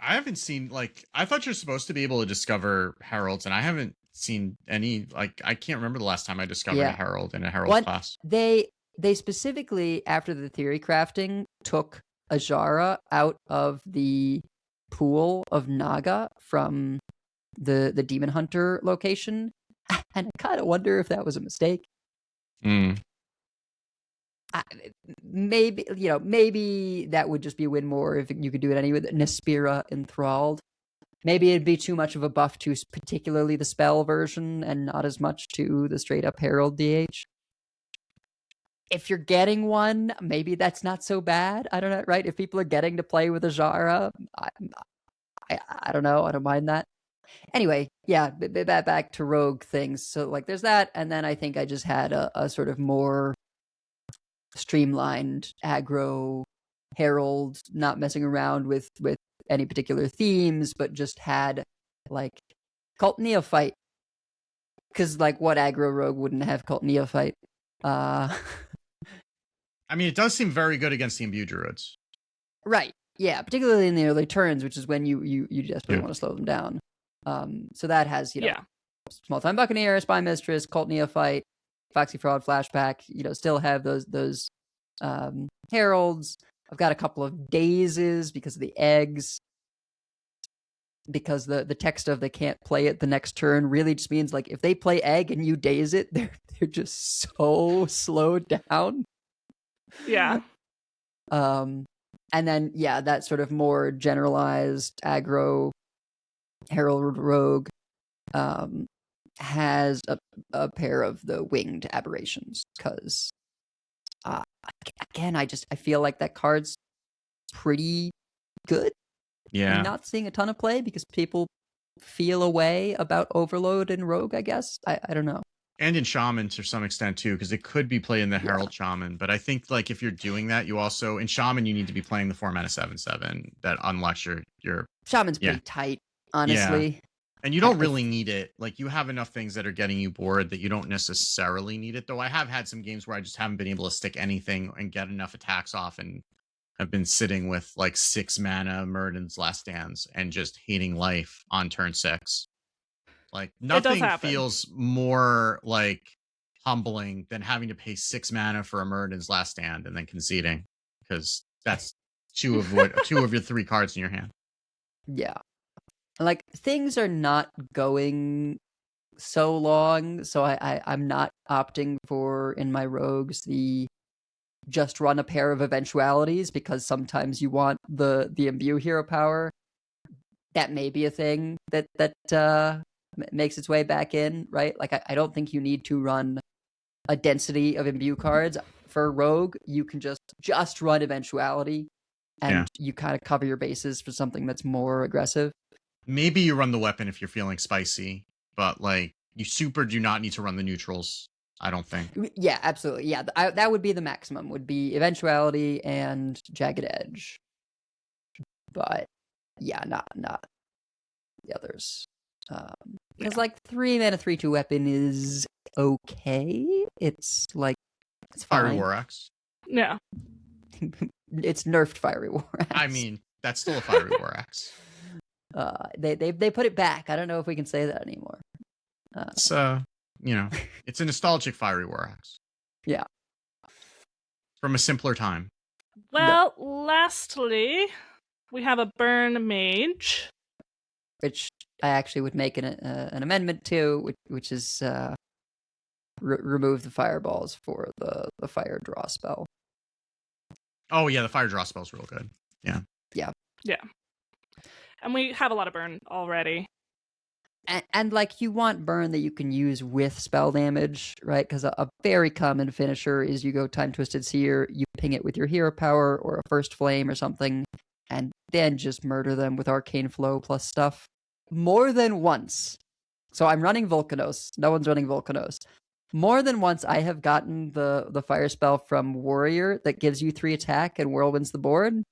I haven't seen I thought you're supposed to be able to discover Heralds, and I haven't seen any. I can't remember the last time I discovered a Herald in a Herald class. They specifically, after the theory crafting, took Ajara out of the pool of Naga from the Demon Hunter location, and I kind of wonder if that was a mistake. Maybe that would just be a win more if you could do it anyway. Nespira Enthralled. maybe it'd be too much of a buff to particularly the spell version and not as much to the straight up Herald DH. If you're getting one, maybe that's not so bad. I don't know, right? If people are getting to play with a Jara, I don't know. I don't mind that. Anyway, yeah, back to rogue things. So like there's that, and then I think I just had a sort of more streamlined aggro Herald, not messing around with any particular themes, but just had like Cult Neophyte. Because like what aggro rogue wouldn't have Cult Neophyte? I mean, it does seem very good against the Imbue Druids. Right. Yeah, particularly in the early turns, which is when you desperately want to slow them down. So that has, Small Time Buccaneer, Spy Mistress, Cult Neophyte, Foxy Fraud, Flashback, still have those heralds. I've got a couple of dazes because of the eggs. Because the text of they can't play it the next turn really just means like if they play egg and you daze it, they're just so slowed down. Yeah. And then that sort of more generalized aggro Herald Rogue has a pair of the winged aberrations because again I feel like that card's pretty good. Yeah. I'm not seeing a ton of play because people feel a way about Overload and Rogue, I guess. I don't know. And in Shaman to some extent too, because it could be played in the Herald Shaman. But I think like if you're doing that, you also in Shaman you need to be playing the 4-mana 7/7 that unlocks your Shaman's pretty tight, honestly. Yeah. And you don't really need it. Like you have enough things that are getting you bored that you don't necessarily need it. Though I have had some games where I just haven't been able to stick anything and get enough attacks off and have been sitting with like 6 mana Murden's Last Stands and just hating life on turn 6. Like nothing feels more like humbling than having to pay 6 mana for a Murden's Last Stand and then conceding because that's two of your 3 cards in your hand. Yeah. Like things are not going so long, so I'm not opting for in my rogues the just run a pair of eventualities because sometimes you want the imbue hero power. That may be a thing that makes its way back in, right? Like I don't think you need to run a density of imbue cards for rogue. You can just run eventuality and you kind of cover your bases for something that's more aggressive. Maybe you run the weapon if you're feeling spicy, but like you super do not need to run the neutrals. I don't think. Yeah, absolutely. Yeah, that would be the maximum. Would be eventuality and jagged edge. But yeah, not the others. Because like 3 mana 3/2 weapon is okay. It's like it's fine. Fiery War Axe. Yeah. It's nerfed Fiery War Axe. I mean, that's still a Fiery War Axe. They put it back. I don't know if we can say that anymore. It's it's a nostalgic Fiery War Axe. Yeah. From a simpler time. Well, lastly, we have a Burn Mage, which I actually would make an amendment to, which is remove the fireballs for the fire draw spell. Oh yeah, the fire draw spell's real good. Yeah. And we have a lot of burn already. And like you want burn that you can use with spell damage, right? Because a very common finisher is you go Time Twisted Seer, you ping it with your hero power or a First Flame or something, and then just murder them with Arcane Flow plus stuff. More than once. So I'm running Volcanos. No one's running Volcanos. More than once I have gotten the fire spell from Warrior that gives you 3 attack and whirlwinds the board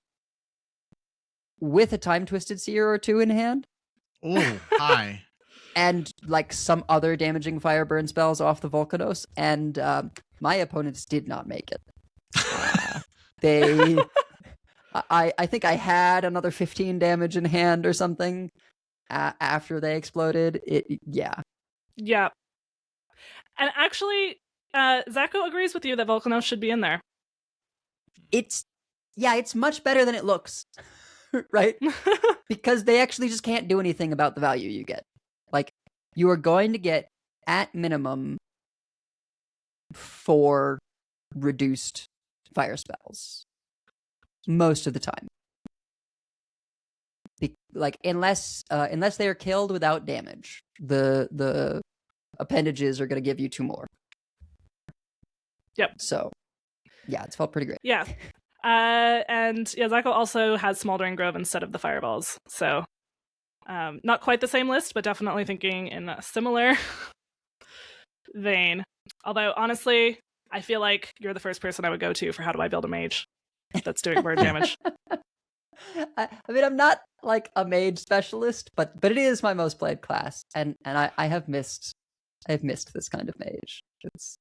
with a Time Twisted Seer or 2 in hand. Oh, hi. And like some other damaging fire burn spells off the Volcanos, and my opponents did not make it. I think I had another 15 damage in hand or something after they exploded. Yeah. And actually, Zacho agrees with you that Volcanos should be in there. It's much better than it looks, right? Because they actually just can't do anything about the value you get. Like, you are going to get, at minimum, 4 reduced fire spells. Most of the time. like unless they are killed without damage, the appendages are going to give you 2 more. Yep. So yeah, it's felt pretty great. Yeah. And Zako also has Smoldering Grove instead of the fireballs. So not quite the same list, but definitely thinking in a similar vein. Although honestly, I feel like you're the first person I would go to for how do I build a mage that's doing burn damage. I mean, I'm not like a mage specialist, but it is my most played class, and I have missed this kind of mage. It's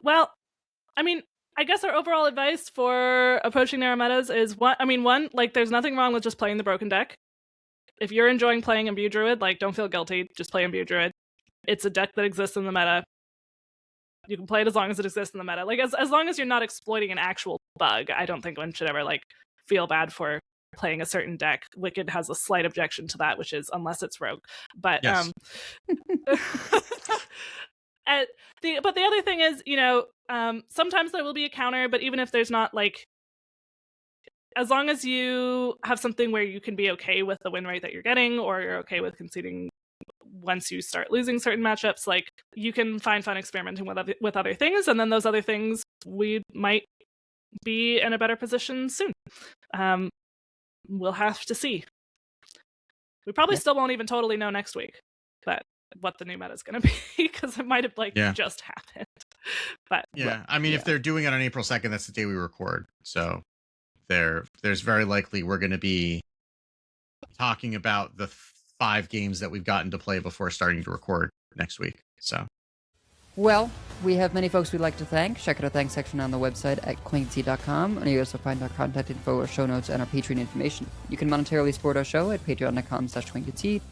Well, I mean, I guess our overall advice for approaching narrow metas is one, like there's nothing wrong with just playing the broken deck. If you're enjoying playing Imbue Druid, like don't feel guilty, just play Imbue Druid. It's a deck that exists in the meta. You can play it as long as it exists in the meta. Like as long as you're not exploiting an actual bug, I don't think one should ever like feel bad for playing a certain deck. Wicked has a slight objection to that, which is unless it's rogue. But Yes. but the other thing is, sometimes there will be a counter, but even if there's not, like, as long as you have something where you can be okay with the win rate that you're getting, or you're okay with conceding once you start losing certain matchups, like, you can find fun experimenting with other things, and then those other things, we might be in a better position soon. We'll have to see. We probably still won't even totally know next week, but what the new meta is going to be, because it might have just happened. But I mean, if they're doing it on April 2nd, that's the day we record. So there's very likely we're going to be talking about the 5 games that we've gotten to play before starting to record next week. So, well, we have many folks we'd like to thank. Check out our thanks section on the website at Concede.com, and you also find our contact info, our show notes, and our Patreon information. You can monetarily support our show at patreon.com/Concede.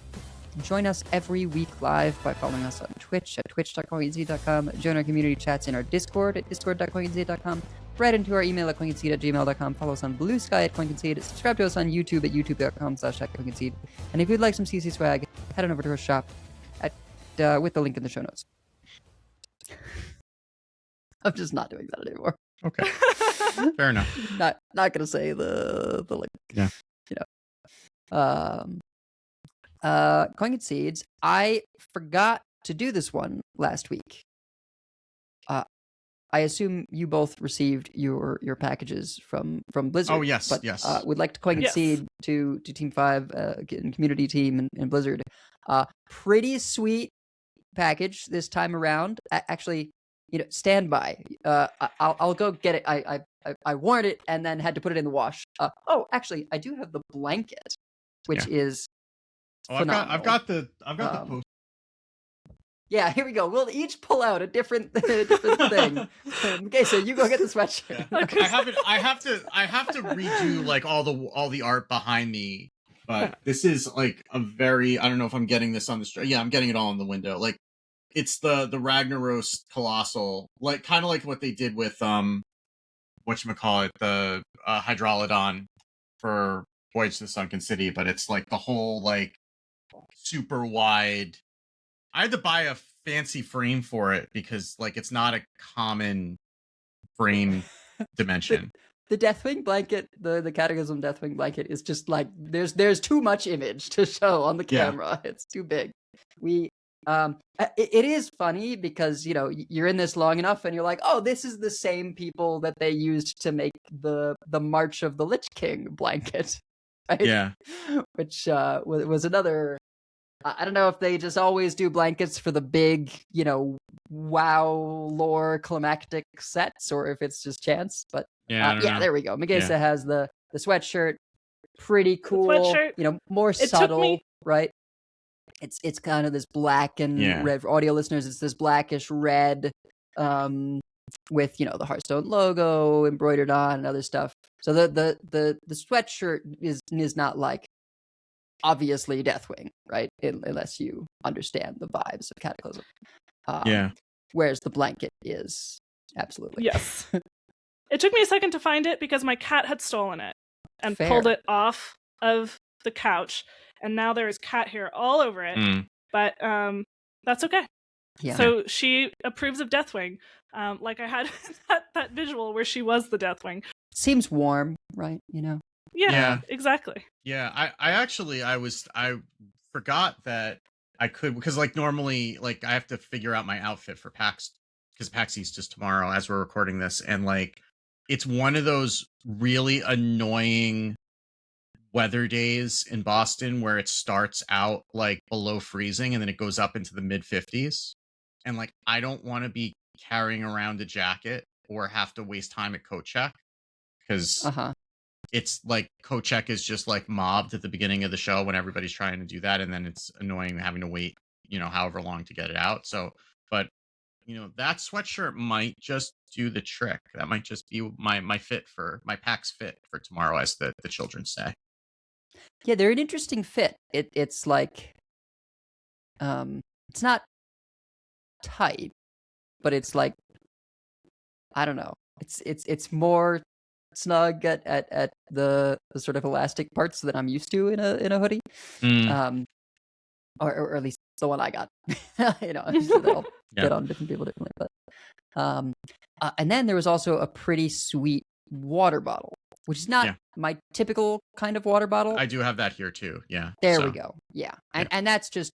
Join us every week live by following us on Twitch at twitch.concede.com. Join our community chats in our Discord at discord.concede.com. Write into our email at concede@gmail.com. Follow us on Blue Sky at Concede. Subscribe to us on YouTube at youtube.com/Concede. And if you'd like some CC swag, head on over to our shop with the link in the show notes. I'm just not doing that anymore. Okay. Fair enough. Not gonna say the link. Yeah. Concedes. I forgot to do this one last week. I assume you both received your packages from Blizzard. Oh yes, but, yes. We'd like to concede to Team 5 and community team and Blizzard. Pretty sweet package this time around. Actually, stand by. I'll go get it. I worn it and then had to put it in the wash. Actually, I do have the blanket, which is. I've got the post. Yeah, here we go. We'll each pull out a different thing. Okay, so you go get the sweatshirt. Yeah. Okay. I have to redo like all the art behind me. But this is like a very, I don't know if I'm getting this on the yeah, I'm getting it all in the window. Like it's the Ragnaros Colossal, like kind of like what they did with whatchamacallit, the Hydrolodon for Voyage to the Sunken City, but it's like the whole like super wide. I had to buy a fancy frame for it because like it's not a common frame dimension. The Deathwing blanket, the Cataclysm Deathwing blanket is just like there's too much image to show on the camera. Yeah. It's too big. It is funny because you're in this long enough and you're like, oh, this is the same people that they used to make the March of the Lich King blanket, right? Yeah, which was another. I don't know if they just always do blankets for the big, WoW lore climactic sets, or if it's just chance. But there we go. Megasa has the sweatshirt, pretty cool. Sweatshirt. More subtle, right? It's kind of this black and red. For audio listeners, it's this blackish red, with the Hearthstone logo embroidered on and other stuff. So the sweatshirt is not like. Obviously Deathwing, right? Unless you understand the vibes of Cataclysm. Whereas the blanket is absolutely. Yes. It took me a second to find it because my cat had stolen it and pulled it off of the couch, and now there is cat hair all over it. But that's okay. Yeah. So she approves of Deathwing. Like I had that visual where she was the Deathwing. Seems warm, right? Yeah, exactly. Yeah, I forgot that I could, because like normally like I have to figure out my outfit for PAX, because PAX East is tomorrow as we're recording this, and like it's one of those really annoying weather days in Boston where it starts out like below freezing and then it goes up into the mid 50s. And like I don't want to be carrying around a jacket or have to waste time at coat check, because it's like coat check is just like mobbed at the beginning of the show when everybody's trying to do that, and then it's annoying having to wait, however long to get it out. So, but that sweatshirt might just do the trick. That might just be my fit for my PAX fit for tomorrow, as the children say. Yeah, they're an interesting fit. It's like, it's not tight, but it's like, I don't know. It's more snug at the sort of elastic parts that I'm used to in a hoodie. Or at least the one I got. I'm sure they'll fit on different people differently. But and then there was also a pretty sweet water bottle, which is not my typical kind of water bottle. I do have that here too. Yeah. There we go. Yeah. And that's just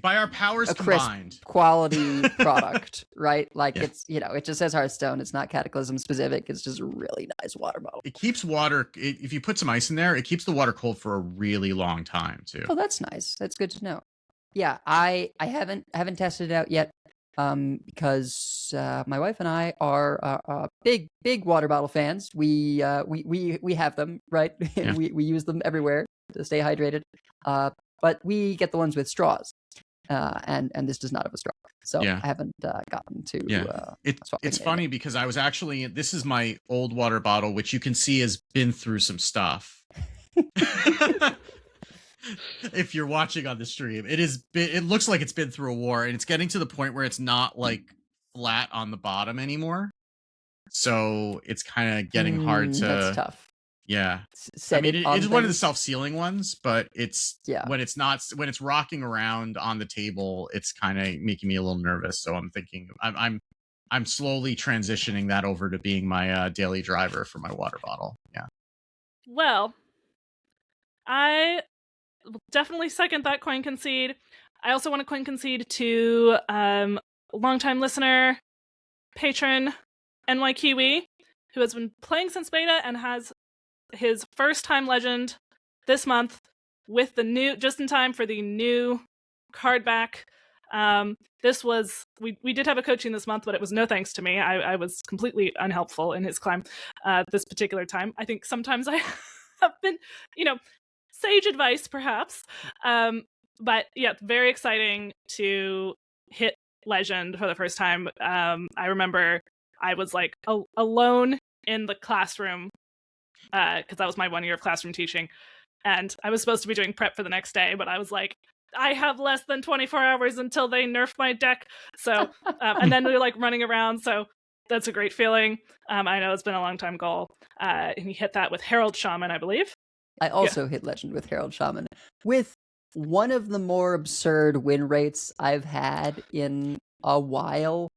by our powers a combined, quality product, right? Like it's, it just says Hearthstone. It's not Cataclysm specific. It's just a really nice water bottle. It keeps water. If you put some ice in there, it keeps the water cold for a really long time too. Oh, that's nice. That's good to know. Yeah, I haven't tested it out yet, because my wife and I are big water bottle fans. We have them, right? Yeah. we use them everywhere to stay hydrated. But we get the ones with straws, and this does not have a straw, so I haven't gotten to. Yeah, it's funny because I was actually, this is my old water bottle, which you can see has been through some stuff. If you're watching on the stream, it looks like it's been through a war, and it's getting to the point where it's not like flat on the bottom anymore. So it's kind of getting hard to. That's tough. Yeah, I mean, it is one of the self-sealing ones, but it's when it's rocking around on the table, it's kind of making me a little nervous. So I'm thinking I'm slowly transitioning that over to being my daily driver for my water bottle. Yeah. Well, I definitely second that coin concede. I also want to coin concede to longtime listener, patron, NY Kiwi, who has been playing since beta and has his first time legend this month with the new, just in time for the new card back. This was, we did have a coaching this month, but it was no thanks to me. I was completely unhelpful in his climb this particular time. I think sometimes I have been, sage advice perhaps. But yeah, very exciting to hit legend for the first time. I remember I was like alone in the classroom, because that was my 1 year of classroom teaching, and I was supposed to be doing prep for the next day, but I was like, I have less than 24 hours until they nerf my deck. So, and then we were like running around. So that's a great feeling. I know it's been a long time goal. And he hit that with Herald Shaman, I believe. I also hit legend with Herald Shaman with one of the more absurd win rates I've had in a while.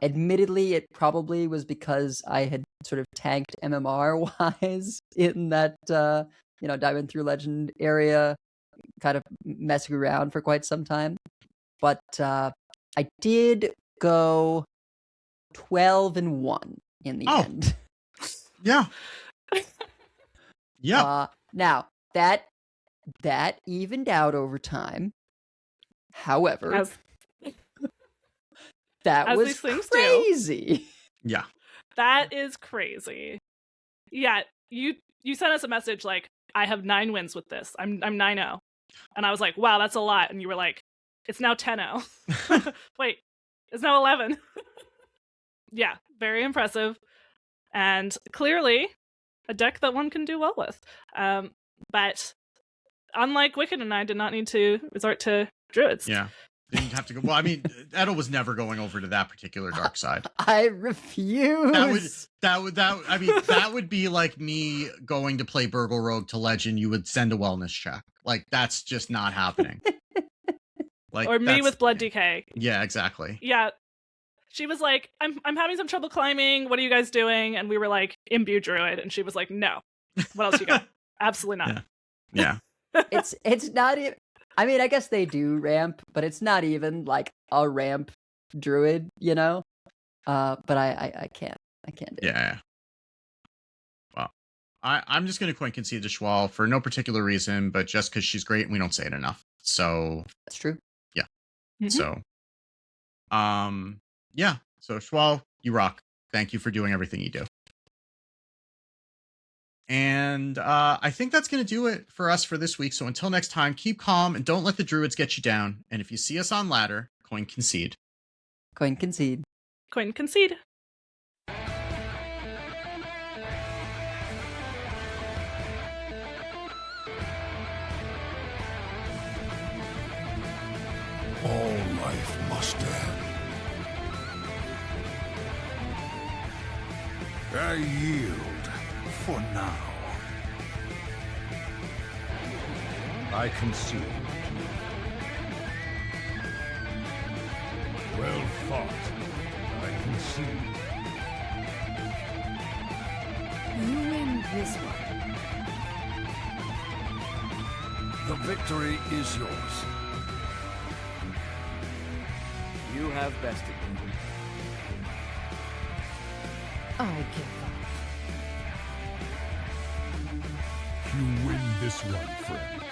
Admittedly, it probably was because I had sort of tanked MMR-wise in that, Diamond through Legend area, kind of messing around for quite some time. But I did go 12-1 in the end. Yeah. Yeah. Now, that evened out over time. However, that was crazy. Yeah. That is crazy. Yeah, you sent us a message like, I have 9 wins with this. I'm 9-0. And I was like, wow, that's a lot. And you were like, it's now 10-0. Wait, it's now 11. Yeah, very impressive. And clearly a deck that one can do well with. But unlike Wicked and I did not need to resort to druids. Yeah. Didn't have to go. Well, I mean, Edel was never going over to that particular dark side. I refuse. That would be like me going to play Burgle Rogue to Legend. You would send a wellness check. Like, that's just not happening. Like, or me with Blood Decay. Yeah, exactly. Yeah. She was like, I'm having some trouble climbing. What are you guys doing? And we were like, Imbue Druid. And she was like, no, What else you got? Absolutely not. Yeah. It's not even. I mean, I guess they do ramp, but it's not even like a ramp druid, you know. But I can't do it. Yeah. Well, I'm just gonna coin Concede to Schwal for no particular reason, but just because she's great and we don't say it enough. So That's true. Yeah. Mhm. So, yeah. So Schwal, you rock. Thank you for doing everything you do. And I think that's going to do it for us for this week. So until next time, keep calm and don't let the druids get you down. And if you see us on ladder, coin Concede. Coin Concede. Coin Concede. All life must end. I yield for now. I concede. Well fought. I concede. You win this one. The victory is yours. You have bested me. I give up. You win this one, friend.